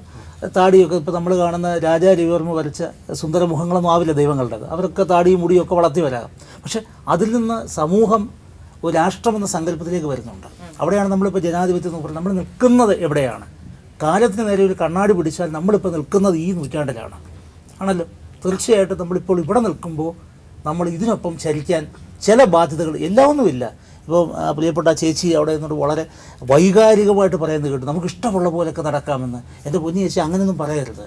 താടിയൊക്കെ ഇപ്പോൾ നമ്മൾ കാണുന്ന രാജാ രവിവർമ്മ വരച്ച സുന്ദരമുഖങ്ങളൊന്നും ആവില്ല ദൈവങ്ങളുടേത്. അവരൊക്കെ താടിയും മുടിയും ഒക്കെ വളർത്തി വരാം. പക്ഷെ അതിൽ നിന്ന് സമൂഹം ഒരു രാഷ്ട്രമെന്ന സങ്കല്പത്തിലേക്ക് വരുന്നുണ്ട്. അവിടെയാണ് നമ്മളിപ്പോൾ ജനാധിപത്യം നോക്കുന്നത്. നമ്മൾ നിൽക്കുന്നത് എവിടെയാണ്? കാലത്തിന് നേരെ ഒരു കണ്ണാടി പിടിച്ചാൽ നമ്മളിപ്പോൾ നിൽക്കുന്നത് ഈ നൂറ്റാണ്ടിലാണ് ആണല്ലോ. തീർച്ചയായിട്ടും നമ്മളിപ്പോൾ ഇവിടെ നിൽക്കുമ്പോൾ നമ്മൾ ഇതിനൊപ്പം ചരിക്കാൻ ചില ബാധ്യതകൾ എല്ലാം ഒന്നുമില്ല. ഇപ്പോൾ പ്രിയപ്പെട്ട ചേച്ചി അവിടെ നിന്നോട് വളരെ വൈകാരികമായിട്ട് പറയുന്നത് കേട്ടു, നമുക്ക് ഇഷ്ടമുള്ള പോലെയൊക്കെ നടക്കാമെന്ന്. എൻ്റെ പൊന്നി ചേച്ചി അങ്ങനെയൊന്നും പറയരുത്.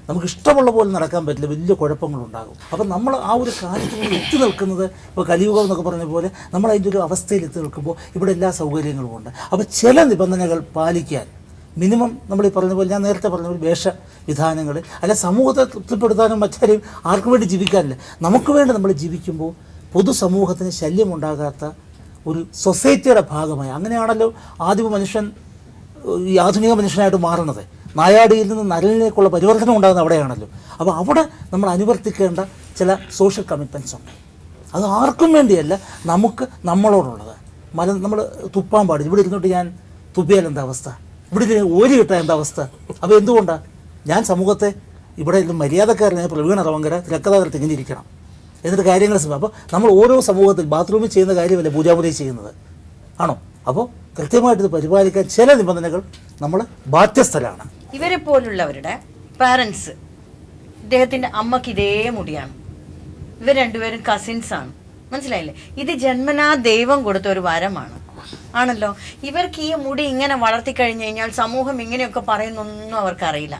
നമുക്ക് ഇഷ്ടമുള്ള പോലെ നടക്കാൻ പറ്റില്ല, വലിയ കുഴപ്പങ്ങളുണ്ടാകും. അപ്പം നമ്മൾ ആ ഒരു കാര്യത്തിൽ എത്തി നിൽക്കുന്നത്, ഇപ്പോൾ കലിയുഗം എന്നൊക്കെ പറഞ്ഞ പോലെ നമ്മൾ അതിൻ്റെ ഒരു അവസ്ഥയിൽ എത്തി നിൽക്കുമ്പോൾ ഇവിടെ എല്ലാ സൗകര്യങ്ങളും ഉണ്ട്. അപ്പോൾ ചില നിബന്ധനകൾ പാലിക്കാൻ മിനിമം നമ്മൾ ഈ പറഞ്ഞ പോലെ, ഞാൻ നേരത്തെ പറഞ്ഞ പോലെ വേഷവിധാനങ്ങൾ, അല്ല സമൂഹത്തെ തൃപ്തിപ്പെടുത്താനും മറ്റാരെയും ആർക്കു വേണ്ടി ജീവിക്കാനില്ല, നമുക്ക് വേണ്ടി നമ്മൾ ജീവിക്കുമ്പോൾ പൊതുസമൂഹത്തിന് ശല്യമുണ്ടാകാത്ത ഒരു സൊസൈറ്റിയുടെ ഭാഗമായി. അങ്ങനെയാണല്ലോ ആദിമ മനുഷ്യൻ ഈ ആധുനിക മനുഷ്യനായിട്ട് മാറുന്നത്. നായാടിയിൽ നിന്ന് നരലിലേക്കുള്ള പരിവർത്തനം ഉണ്ടാകുന്നത് അവിടെയാണല്ലോ. അപ്പോൾ അവിടെ നമ്മൾ അനുവർത്തിക്കേണ്ട ചില സോഷ്യൽ കമ്മിറ്റ്മെൻറ്റ്സ് ഉണ്ട്. അത് ആർക്കും വേണ്ടിയല്ല, നമുക്ക് നമ്മളോടുള്ളത്. നമ്മൾ തുപ്പാൻ പാടില്ല. ഇവിടെ ഇരുന്നിട്ട് ഞാൻ തുപ്പിയാൽ എന്താ അവസ്ഥ? ഇവിടെ ഓരി കിട്ടാൻ എന്താ അവസ്ഥ? അപ്പോൾ എന്തുകൊണ്ടാണ് ഞാൻ സമൂഹത്തെ ഇവിടെ ഇന്ന് മര്യാദക്കാരനായ പ്രവീൺ അറവങ്കര തിരക്കഥാകൃത്ത് ഇങ്ങനെ ഇരിക്കണം, എന്നിട്ട് കാര്യങ്ങൾ അപ്പോൾ നമ്മൾ ഓരോ സമൂഹത്തിൽ ബാത്റൂമിൽ ചെയ്യുന്ന കാര്യമല്ല പൂജാമുറി ചെയ്യുന്നത്, ആണോ? അപ്പോൾ കൃത്യമായിട്ട് ഇത് പരിപാലിക്കാൻ ചില നിബന്ധനകൾ നമ്മൾ ബാധ്യസ്ഥരാണ്. ഇവരെ പോലുള്ളവരുടെ പാരൻസ്, ഇദ്ദേഹത്തിൻ്റെ അമ്മക്ക് ഇതേ മുടിയാണ്, ഇവർ രണ്ടുപേരും കസിൻസാണ്, മനസ്സിലായില്ലേ? ഇത് ജന്മനാ ദൈവം കൊടുത്ത ഒരു വരമാണ്, ആണല്ലോ. ഇവർക്ക് ഈ മുടി ഇങ്ങനെ വളർത്തി കഴിഞ്ഞു കഴിഞ്ഞാൽ സമൂഹം ഇങ്ങനെയൊക്കെ പറയുന്നൊന്നും അവർക്കറിയില്ല.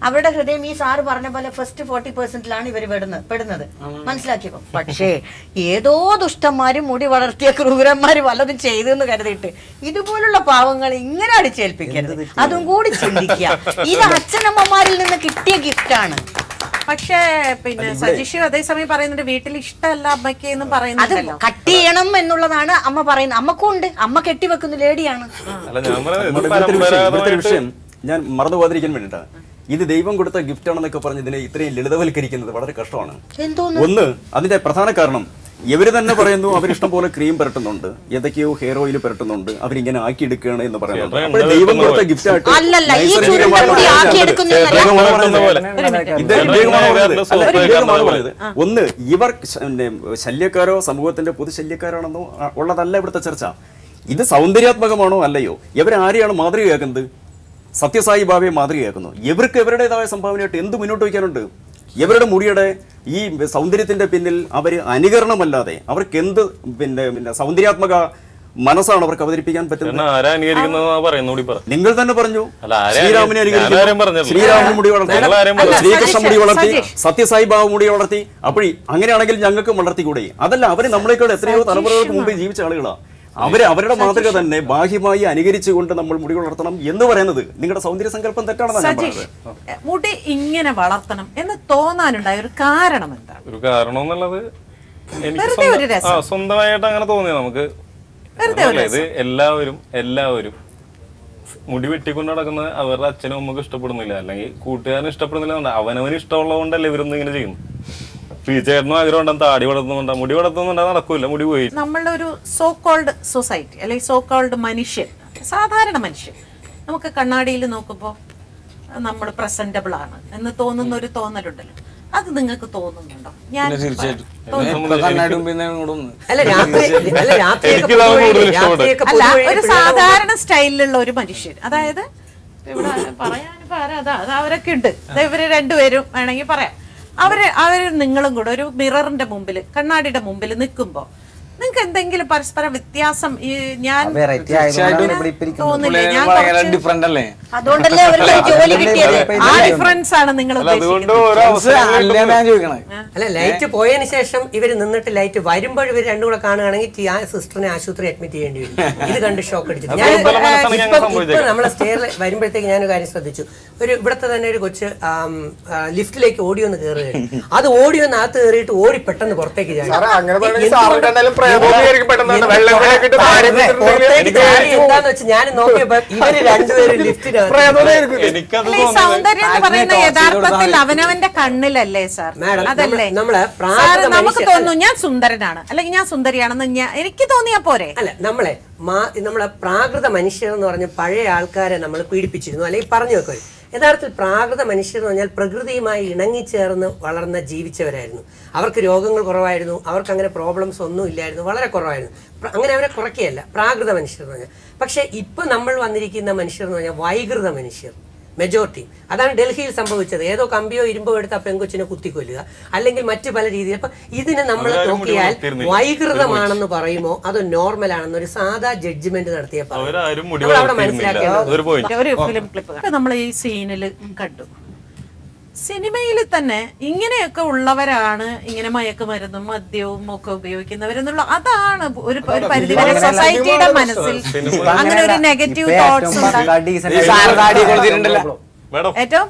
അവരുടെ ഹൃദയം ഈ സാറ് പറഞ്ഞ പോലെ ഫസ്റ്റ് 40%ലാണ് ഇവർ പെടുന്നത്, മനസ്സിലാക്കിയപ്പോ. പക്ഷേ ഏതോ ദുഷ്ടന്മാരും മുടി വളർത്തിയ ക്രൂരന്മാര് വല്ലതും ചെയ്തു എന്ന് കരുതിയിട്ട് ഇതുപോലുള്ള പാവങ്ങൾ ഇങ്ങനെ അടിച്ചേൽപ്പിക്കരുത്, അതും കൂടി ചിന്തിക്കുക. ഇത് അച്ഛനമ്മമാരിൽ നിന്ന് കിട്ടിയ ഗിഫ്റ്റാണ്. പക്ഷേ പിന്നെ സജീഷ് അതേസമയം പറയുന്നുണ്ട് വീട്ടിൽ ഇഷ്ടമല്ല അമ്മയ്ക്ക് എന്നും അത് പറയുന്നുണ്ടല്ലോ. കട്ട് ചെയ്യണം എന്നുള്ളതാണ് അമ്മ പറയുന്നത്. അമ്മക്കും ഉണ്ട്, അമ്മ കെട്ടിവെക്കുന്ന ലേഡിയാണ്. അല്ല ഞാൻ പറയുന്നത് ഇത് ഇവിടുത്തെ ഒരു വിഷയം പരമ്പരാഗതമായിട്ട് ഞാൻ മറന്നു പോകാതിരിക്കാൻ വേണ്ടിയിട്ടാണ്. ഇത് ദൈവം കൊടുത്ത ഗിഫ്റ്റ് ആണെന്നൊക്കെ പറഞ്ഞ് ഇതിനെ ഇത്രയും ലളിതവൽക്കരിക്കുന്നത് വളരെ കഷ്ടമാണ്. ഒന്ന്, അതിന്റെ പ്രധാന കാരണം ഇവര് തന്നെ പറയുന്നു അവരിഷ്ടം പോലെ ക്രീം പുരട്ടുന്നുണ്ട്, ഏതൊക്കെയോ ഹെയർ ഓയിൽ പുരട്ടുന്നുണ്ട്, അവരിങ്ങനെ ആക്കിയെടുക്കുകയാണ് എന്ന് പറയുന്നത്. അപ്പോൾ ദൈവം കൊടുത്ത ഗിഫ്റ്റ് ആയിട്ട് അല്ലല്ല, ഈ ചുരുണ്ട മുടി ആക്കിയെടുക്കുന്നില്ല. ഒന്ന്, ഇവർ ശല്യക്കാരോ സമൂഹത്തിന്റെ പൊതുശല്യക്കാരാണെന്നോ ഉള്ളതല്ല ഇവിടുത്തെ ചർച്ച. ഇത് സൗന്ദര്യാത്മകമാണോ അല്ലയോ, ഇവരാരെയാണ് മാതൃകയാക്കുന്നത്? സത്യസായി ബാബയെ മാതൃകയാക്കുന്നു. ഇവർക്ക് ഇവരുടേതായ സംഭാവനയായിട്ട് എന്ത് മുന്നോട്ട് വയ്ക്കാനുണ്ട്? ഇവരുടെ മുടിയുടെ ഈ സൗന്ദര്യത്തിന്റെ പിന്നിൽ അവർ അനുകരണമല്ലാതെ അവർക്ക് എന്ത് പിന്നെ സൗന്ദര്യാത്മക മനസ്സാണ് അവർക്ക് അവതരിപ്പിക്കാൻ പറ്റുന്നത്? നിങ്ങൾ തന്നെ പറഞ്ഞു ശ്രീരാമനെ അനുകരിക്കുന്നു, ശ്രീരാമൻ മുടി വളർത്തി, ശ്രീകൃഷ്ണൻ മുടി വളർത്തി, സത്യസായി ബാബ മുടി വളർത്തി. അപ്പോഴേ അങ്ങനെയാണെങ്കിൽ ഞങ്ങൾക്ക് വളർത്തിക്കൂടെ? അതല്ല, അവര് നമ്മളെക്കാൾ എത്രയോ തലമുറകൾക്ക് മുമ്പ് ജീവിച്ച ആളുകളാണ്. അവരുടെ മാതൃക തന്നെ ബാഹ്യമായി അനുകരിച്ചുകൊണ്ട് നമ്മൾ മുടി വളർത്തണം എന്ന് പറയുന്നത് നിങ്ങളുടെ സൗന്ദര്യ സങ്കല്പം തെറ്റാണെന്നാണ് ഞാൻ പറയുന്നത്. മുടി ഇങ്ങനെ വളർത്തണം എന്ന് തോന്നാനുണ്ടായ ഒരു കാരണം എന്താണ്? ഒരു കാരണം എന്നുള്ളത് വെറുതെ ഒരു എനിക്ക് രസം. സ്വന്തമായിട്ട് അങ്ങനെ തോന്നി നമുക്ക്. ഇത് എല്ലാവരും മുടി വെട്ടിക്കൊണ്ട് നടക്കുന്നത് അവരുടെ അച്ഛനും അമ്മക്കും ഇഷ്ടപ്പെടുന്നില്ല, അല്ലെങ്കിൽ കൂട്ടുകാരനും ഇഷ്ടപ്പെടുന്നില്ല. അവനവന് ഇഷ്ടമുള്ളതുകൊണ്ടല്ലേ ഇവരൊന്നും ഇങ്ങനെ ചെയ്യുന്നു. ചേട്ടനും ആഗ്രഹം ഉണ്ടെന്ന് താടി വളർത്തുന്നുണ്ടാ, മുടി വളർത്തുന്നുണ്ടാ, നടക്കൂല, മുടി പോയി. നമ്മളുടെ ഒരു സോ കോൾഡ് സൊസൈറ്റി അല്ലെങ്കിൽ സോ കോൾഡ് മനുഷ്യൻ, സാധാരണ മനുഷ്യൻ, നമുക്ക് കണ്ണാടിയിൽ നോക്കുമ്പോൾ നമ്മൾ പ്രസന്റബിൾ ആണ് എന്ന് തോന്നുന്ന ഒരു തോന്നലുണ്ടല്ലോ, അത് നിങ്ങൾക്ക് തോന്നുന്നുണ്ടോ? ഞാൻ അല്ല, ഒരു സാധാരണ സ്റ്റൈലിലുള്ള ഒരു മനുഷ്യൻ, അതായത് ഇവിടെ പറയാനിപ്പോ ആരാ, അത് അവരൊക്കെ ഉണ്ട്, ഇവര് രണ്ടുപേരും വേണമെങ്കിൽ പറയാം. അവര് നിങ്ങളും കൂടെ ഒരു മിററിന്റെ മുമ്പിൽ, കണ്ണാടിയുടെ മുമ്പിൽ നിൽക്കുമ്പോ നിങ്ങൾക്ക് എന്തെങ്കിലും പരസ്പരം വ്യത്യാസം ഞാൻ തോന്നില്ലേ? ഞാൻ അതുകൊണ്ടല്ലേ അവർക്ക് ജോലി കിട്ടിയത്. ആ ഡിഫറൻസ് ആണ് നിങ്ങൾ അല്ല, ലൈറ്റ് പോയതിനു ശേഷം ഇവര് നിന്നിട്ട് ലൈറ്റ് വരുമ്പോൾ ഇവർ രണ്ടും കൂടെ കാണുകയാണെങ്കിൽ ആ സിസ്റ്ററിനെ ആശുപത്രി അഡ്മിറ്റ് ചെയ്യേണ്ടി വരും. ഇത് കണ്ട് ഷോക്ക് അടിച്ചിട്ട് ഇപ്പൊ നമ്മളെ സ്റ്റെയറിൽ വരുമ്പോഴത്തേക്ക് ഞാനൊരു കാര്യം ശ്രദ്ധിച്ചു. ഇവിടുത്തെ തന്നെ ഒരു കൊച്ച് ലിഫ്റ്റിലേക്ക് ഓടി വന്ന് കയറുകയാണ്. അത് ഓടി വന്ന് അകത്ത് കയറിയിട്ട് ഓടി പെട്ടെന്ന് പുറത്തേക്ക് ചാടി. എന്താന്ന് വെച്ചാൽ ഞാൻ നോക്കിയപ്പോ ഇവര് രണ്ടുപേരും ലിഫ്റ്റിനകത്ത്. സൗന്ദര്യം എന്ന് പറയുന്ന യഥാർത്ഥത്തിൽ അവനവന്റെ കണ്ണിലല്ലേ സാർ? അതല്ലേ നമുക്ക് തോന്നുന്നു ഞാൻ സുന്ദരനാണ് അല്ലെങ്കിൽ ഞാൻ സുന്ദരിയാണെന്ന് എനിക്ക് തോന്നിയാ പോരെ? അല്ല, നമ്മളെ പ്രാകൃത മനുഷ്യർ എന്ന് പറഞ്ഞ പഴയ ആൾക്കാരെ നമ്മൾ പീഡിപ്പിച്ചിരുന്നു അല്ലെങ്കിൽ പറഞ്ഞു വെക്കും. യഥാർത്ഥത്തിൽ പ്രാകൃത മനുഷ്യർ എന്ന് പറഞ്ഞാൽ പ്രകൃതിയുമായി ഇണങ്ങിച്ചേർന്ന് വളർന്ന് ജീവിച്ചവരായിരുന്നു. അവർക്ക് രോഗങ്ങൾ കുറവായിരുന്നു, അവർക്ക് അങ്ങനെ പ്രോബ്ലംസ് ഒന്നും ഇല്ലായിരുന്നു, വളരെ കുറവായിരുന്നു. അങ്ങനെ അവരെ കുറയ്ക്കുകയല്ല പ്രാകൃത മനുഷ്യർ എന്ന് പറഞ്ഞാൽ. പക്ഷേ ഇപ്പം നമ്മൾ വന്നിരിക്കുന്ന മനുഷ്യർ എന്ന് പറഞ്ഞാൽ വൈകൃത മനുഷ്യർ, മെജോറിറ്റി. അതാണ് ഡൽഹിയിൽ സംഭവിച്ചത്. ഏതോ കമ്പിയോ ഇരുമ്പോ എടുത്ത് ആ പെങ്കൊച്ചിനെ കുത്തിക്കൊല്ലുക, അല്ലെങ്കിൽ മറ്റു പല രീതിയിൽ. അപ്പൊ ഇതിനെ നമ്മൾ നോക്കിയാൽ വൈകൃതമാണെന്ന് പറയുമോ അതോ നോർമൽ ആണെന്ന് ഒരു സാധാ ജഡ്ജ്മെന്റ് നടത്തിയപ്പോൾ അവിടെ മനസ്സിലാക്കിയത്. ഒരു ഫിലിം ക്ലിപ്പ് നമ്മൾ ഈ സീനിൽ കണ്ടു. സിനിമയിൽ തന്നെ ഇങ്ങനെയൊക്കെ ഉള്ളവരാണ് ഇങ്ങനെ മയക്കുമരുന്നും മദ്യവും ഒക്കെ ഉപയോഗിക്കുന്നവരെന്നുള്ള, അതാണ് ഒരു പരിധിവരെ സൊസൈറ്റിയുടെ മനസ്സിൽ അങ്ങനെ ഒരു നെഗറ്റീവ് തോട്ട്സ് ഏറ്റവും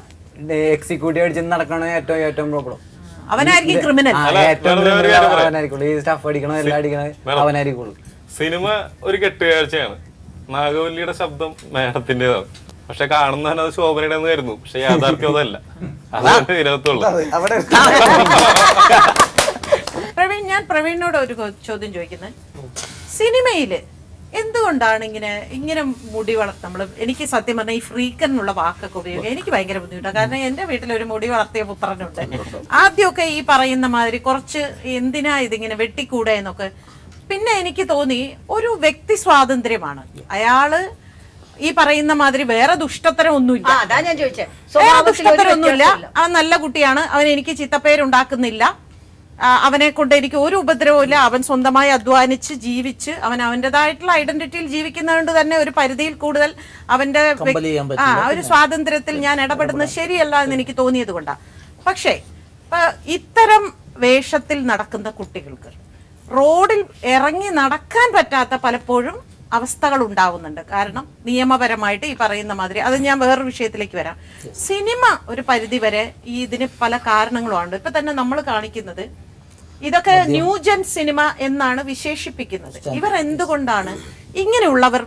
എക്സിക്യൂട്ടീവ് അടിച്ച് നടക്കണ ഏറ്റവും പ്രോബ്ലം അവനായിരിക്കും ക്രിമിനൽ. അവനായിരിക്കും ഈ സ്റ്റഫ് അടിക്കണോ എല്ലാം അടിക്കണത് അവനായിരിക്കും. സിനിമ ഒരു കെട്ടുകാഴ്ചയാണ്. നാഗവല്ലിയുടെ ശബ്ദം മേഡത്തിൻ്റെതാണ്, പക്ഷെ കാണുന്നവൻ അത് ശോഭനയുടെ കരുതുന്നു, പക്ഷെ യാഥാർത്ഥ്യം അതല്ല. അതാണ് ഇതിനകത്തുള്ളത്. പ്രവീൺ, ഞാൻ പ്രവീണിനോട് ഒരു ചോദ്യം ചോദിക്കുന്നത്, സിനിമയില് എന്തുകൊണ്ടാണ് ഇങ്ങനെ മുടി നമ്മൾ എനിക്ക് സത്യം പറഞ്ഞാൽ ഈ ഫ്രീക്കൻ എന്നുള്ള വാക്കൊക്കെ ഉപയോഗിക്കുക എനിക്ക് ഭയങ്കര ബുദ്ധിമുട്ടാണ്. കാരണം എൻ്റെ വീട്ടിലൊരു മുടി വളർത്തിയ പുത്രനുണ്ട്. ആദ്യമൊക്കെ ഈ പറയുന്ന മാതിരി കുറച്ച് എന്തിനാ ഇതിങ്ങനെ വെട്ടിക്കൂടെ എന്നൊക്കെ. പിന്നെ എനിക്ക് തോന്നി ഒരു വ്യക്തി സ്വാതന്ത്ര്യമാണ്. അയാള് ഈ പറയുന്ന മാതിരി വേറെ ദുഷ്ടത്തരം ഒന്നുമില്ല, അതാ ഞാൻ ചോദിച്ചത്. വേറെ ദുഷ്ടത്തരം ഒന്നുമില്ല. അവൻ നല്ല കുട്ടിയാണ്, അവൻ എനിക്ക് ചീത്തപ്പേരുണ്ടാക്കുന്നില്ല, അവനെ കൊണ്ട് എനിക്ക് ഒരു ഉപദ്രവവും ഇല്ല. അവൻ സ്വന്തമായി അധ്വാനിച്ച് ജീവിച്ച് അവൻ അവൻ്റെതായിട്ടുള്ള ഐഡന്റിറ്റിയിൽ ജീവിക്കുന്നതുകൊണ്ട് തന്നെ ഒരു പരിധിയിൽ കൂടുതൽ അവന്റെ ഒരു സ്വാതന്ത്ര്യത്തിൽ ഞാൻ ഇടപെടുന്നത് ശരിയല്ല എന്ന് എനിക്ക് തോന്നിയത് കൊണ്ടാണ്. പക്ഷേ ഇത്തരം വേഷത്തിൽ നടക്കുന്ന കുട്ടികൾക്ക് റോഡിൽ ഇറങ്ങി നടക്കാൻ പറ്റാത്ത പലപ്പോഴും അവസ്ഥകൾ ഉണ്ടാവുന്നുണ്ട്. കാരണം നിയമപരമായിട്ട് ഈ പറയുന്ന മാതിരി, അത് ഞാൻ വേറൊരു വിഷയത്തിലേക്ക് വരാം. സിനിമ ഒരു പരിധി വരെ ഇതിന് പല കാരണങ്ങളുമുണ്ട്. ഇപ്പൊ തന്നെ നമ്മൾ കാണിക്കുന്നത് ഇതൊക്കെ ന്യൂജൻ സിനിമ എന്നാണ് വിശേഷിപ്പിക്കുന്നത്. ഇവർ എന്തുകൊണ്ടാണ് ഇങ്ങനെയുള്ളവർ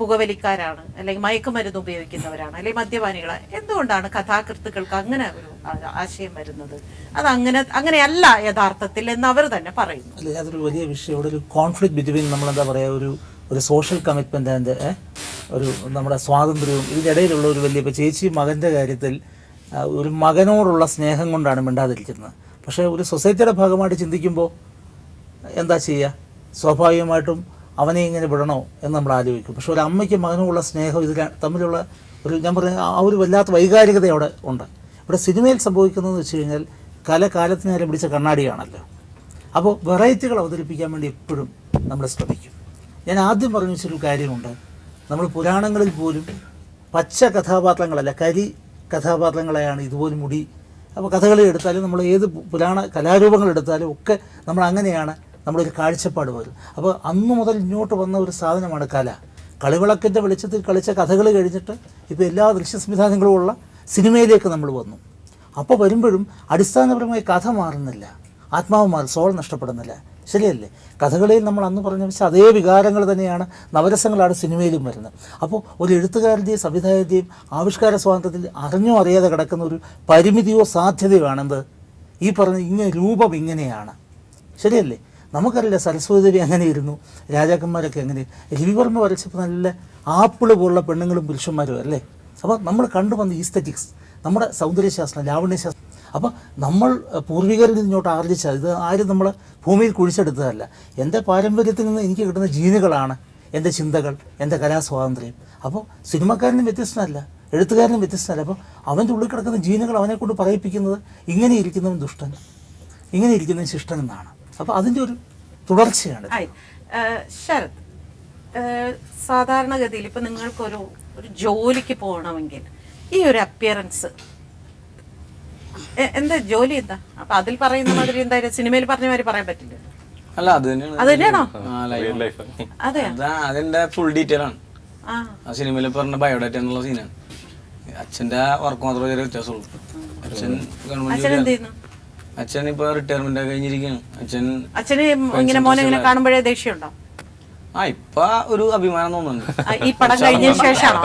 പുകവലിക്കാരാണ്, അല്ലെങ്കിൽ മയക്കുമരുന്ന് ഉപയോഗിക്കുന്നവരാണ്, അല്ലെങ്കിൽ മദ്യപാനികളാണ്, എന്തുകൊണ്ടാണ് കഥാകൃത്തുക്കൾക്ക് അങ്ങനെ ഒരു ആശയം വരുന്നത്? അത് അങ്ങനെയല്ല യഥാർത്ഥത്തിൽ എന്ന് അവർ തന്നെ പറയുന്നു. അല്ലെ, അതൊരു വലിയ വിഷയം. ഇവിടെ ഒരു കോൺഫ്ലിക്ട് ബിറ്റ്വീൻ നമ്മളെന്താ പറയുക, ഒരു സോഷ്യൽ കമ്മിറ്റ്മെൻ്റ് ആൻഡ് ഒരു നമ്മുടെ സ്വാതന്ത്ര്യവും ഇതിനിടയിലുള്ള ഒരു വലിയ. ഇപ്പോൾ ചേച്ചി മകൻ്റെ കാര്യത്തിൽ ഒരു മകനോടുള്ള സ്നേഹം കൊണ്ടാണ് മിണ്ടാതിരിക്കുന്നത്. പക്ഷേ ഒരു സൊസൈറ്റിയുടെ ഭാഗമായിട്ട് ചിന്തിക്കുമ്പോൾ എന്താ ചെയ്യുക? സ്വാഭാവികമായിട്ടും അവനെ ഇങ്ങനെ വിടണോ എന്ന് നമ്മൾ ആലോചിക്കും. പക്ഷെ ഒരു അമ്മയ്ക്ക് മകനോടുള്ള സ്നേഹം ഇത് തമ്മിലുള്ള ഒരു, ഞാൻ പറയുന്ന ആ ഒരു വല്ലാത്ത വൈകാരികത അവിടെ ഉണ്ട്. ഇവിടെ സിനിമയിൽ സംഭവിക്കുന്നതെന്ന് വെച്ച് കഴിഞ്ഞാൽ കാലത്തിന് നേരം പിടിച്ച കണ്ണാടിയാണല്ലോ. അപ്പോൾ വെറൈറ്റികൾ അവതരിപ്പിക്കാൻ വേണ്ടി എപ്പോഴും നമ്മൾ ശ്രമിക്കും. ഞാൻ ആദ്യം പറഞ്ഞു വെച്ചൊരു കാര്യമുണ്ട്, നമ്മൾ പുരാണങ്ങളിൽ പോലും പച്ച കഥാപാത്രങ്ങളല്ല, കരി കഥാപാത്രങ്ങളെയാണ് ഇതുപോലും മുടി. അപ്പോൾ കഥകളി എടുത്താലും നമ്മൾ ഏത് പുരാണ കലാരൂപങ്ങൾ എടുത്താലും ഒക്കെ നമ്മൾ അങ്ങനെയാണ് നമ്മളൊരു കാഴ്ചപ്പാട് വരും. അപ്പോൾ അന്നു മുതൽ ഇങ്ങോട്ട് വന്ന ഒരു സാധനമാണ് കല. കളിവിളക്കിൻ്റെ വെളിച്ചത്തിൽ കളിച്ച കഥകൾ കഴിഞ്ഞിട്ട് ഇപ്പോൾ എല്ലാ ദൃശ്യ സംവിധാനങ്ങളും ഉള്ള സിനിമയിലേക്ക് നമ്മൾ വന്നു. അപ്പോൾ വരുമ്പോഴും അടിസ്ഥാനപരമായി കഥ മാറുന്നില്ല, ആത്മാവ് മാറും, സോൾ നഷ്ടപ്പെടുന്നില്ല. ശരിയല്ലേ? കഥകളിയിൽ നമ്മൾ അന്ന് പറഞ്ഞ വെച്ചാൽ അതേ വികാരങ്ങൾ തന്നെയാണ്, നവരസങ്ങളാണ് സിനിമയിലും വരുന്നത്. അപ്പോൾ ഒരു എഴുത്തുകാരൻ്റെയും സംവിധായകൻ്റെയും ആവിഷ്കാര സ്വാതന്ത്ര്യത്തിൽ അറിഞ്ഞോ അറിയാതെ കിടക്കുന്ന ഒരു പരിമിതിയോ സാധ്യതയോ ആണെന്ത് ഈ പറഞ്ഞ ഇങ്ങനെ രൂപം ഇങ്ങനെയാണ്. ശരിയല്ലേ? നമുക്കറിയില്ല സരസ്വതി ദേവി അങ്ങനെ ഇരുന്നു, രാജാക്കന്മാരൊക്കെ എങ്ങനെ. രവിവർമ്മ വരച്ചപ്പോൾ നല്ല ആപ്പിള് പോലുള്ള പെണ്ണുങ്ങളും പുരുഷന്മാരും അല്ലേ. അപ്പോൾ നമ്മൾ കണ്ടുവന്ന ഈസ്തറ്റിക്സ്, നമ്മുടെ സൗന്ദര്യശാസ്ത്രം, ലാവണ്യശാസ്ത്രം, അപ്പോൾ നമ്മൾ പൂർവികരിൽ നിന്നോട്ട് ആർജിച്ചത്. ഇത് ആരും നമ്മൾ ഭൂമിയിൽ കുഴിച്ചെടുത്തതല്ല. എൻ്റെ പാരമ്പര്യത്തിൽ നിന്ന് എനിക്ക് കിട്ടുന്ന ജീനുകളാണ് എൻ്റെ ചിന്തകൾ, എൻ്റെ കലാസ്വാതന്ത്ര്യം. അപ്പോൾ സിനിമക്കാരനും വ്യത്യസ്തമല്ല, എഴുത്തുകാരനും വ്യത്യസ്തമല്ല. അപ്പോൾ അവൻ്റെ ഉള്ളിൽ കിടക്കുന്ന ജീനുകൾ അവനെ കൊണ്ട് പറയിപ്പിക്കുന്നത് ഇങ്ങനെ ഇരിക്കുന്നവൻ ദുഷ്ടൻ, ഇങ്ങനെ ഇരിക്കുന്നവൻ ശിഷ്ടൻ എന്നാണ്. അപ്പോൾ അതിൻ്റെ ഒരു തുടർച്ചയാണ്. ശരത്, സാധാരണഗതിയിൽ ഇപ്പം നിങ്ങൾക്കൊരു ജോലിക്ക് പോകണമെങ്കിൽ ഈ ഒരു അപ്പിയറൻസ്, എന്താ ജോലി എന്താ? അപ്പൊ അതിൽ പറയുന്ന മാതിരി എന്തായാലും സിനിമയിൽ പറഞ്ഞ മാതിരി പറയാൻ പറ്റില്ല. അല്ല, അത് തന്നെയാണോ? അതെ, അതിന്റെ ഫുൾ ഡീറ്റെയിൽ ആണ്. ആ സിനിമയിൽ പറഞ്ഞ ബയോഡാറ്റ എന്നുള്ള സീനാണ്. അച്ഛന്റെ വർക്ക് മാത്രമേ ചെറിയ വ്യത്യാസമുള്ളൂ. അച്ഛൻ ഗവൺമെന്റ്, അച്ഛൻ ഇപ്പൊ റിട്ടയർമെന്റ് കഴിഞ്ഞിരിക്കുകയാണ്. അച്ഛന് ഇങ്ങനെ മോനെ ഇങ്ങനെ കാണുമ്പോഴേ ദേഷ്യമുണ്ടോ? ഇപ്പൊ ഒരു അഭിമാനം തോന്നുന്നുണ്ട്. ഈ പടം കഴിഞ്ഞ ശേഷമാണോ?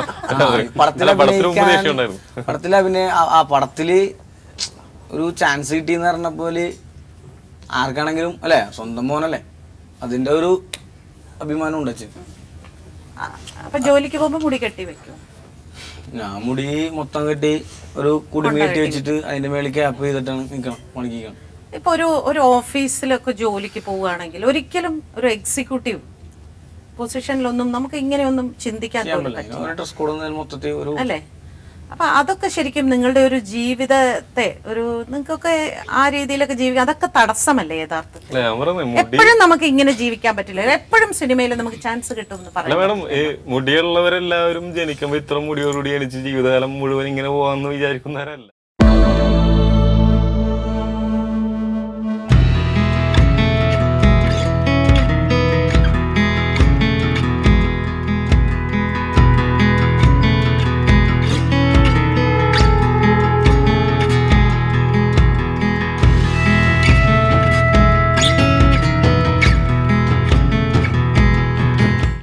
പടത്തില് ആ പടത്തില് ഒരു ചാൻസ് കിട്ടിയെന്ന് പറഞ്ഞപ്പോലെ ആർക്കാണെങ്കിലും അല്ലേ, സ്വന്തം മോനല്ലേ, അതിന്റെ ഒരു അഭിമാനം ഉണ്ട് അച്ഛൻ. അപ്പൊ ജോലിക്ക് പോകുമ്പോ മുടി കെട്ടി വെക്കും? ഞാൻ മുടി മൊത്തം കെട്ടി ഒരു കുടുമി കെട്ടി വെച്ചിട്ട് അതിന്റെ മേളിൽ ക്യാപ്പ് ചെയ്തിട്ടാണ് നിൽക്കണം, പണിക്കണം. ഇപ്പൊ ഒരു ഓഫീസിലൊക്കെ ജോലിക്ക് പോവുകയാണെങ്കിൽ ഒരിക്കലും ഒരു എക്സിക്യൂട്ടീവ് പൊസിഷനിലൊന്നും നമുക്ക് ഇങ്ങനെയൊന്നും ചിന്തിക്കാൻ അല്ലേ? അപ്പൊ അതൊക്കെ ശരിക്കും നിങ്ങളുടെ ഒരു ജീവിതത്തെ നിങ്ങൾക്കൊക്കെ ആ രീതിയിലൊക്കെ ജീവിക്കാൻ അതൊക്കെ തടസ്സമല്ലേ യഥാർത്ഥത്തിൽ? എപ്പോഴും നമുക്ക് ഇങ്ങനെ ജീവിക്കാൻ പറ്റില്ല, എപ്പോഴും സിനിമയിൽ നമുക്ക് ചാൻസ് കിട്ടുമെന്ന് പറയാം. മാഡം, ഈ മുടിയുള്ളവരെല്ലാവരും ജനിക്കുമ്പോ ഇത്ര മുടിയോടുകൂടി ജനിച്ച് ജീവിതകാലം മുഴുവൻ ഇങ്ങനെ പോവാന്ന് വിചാരിക്കുന്നവരല്ല.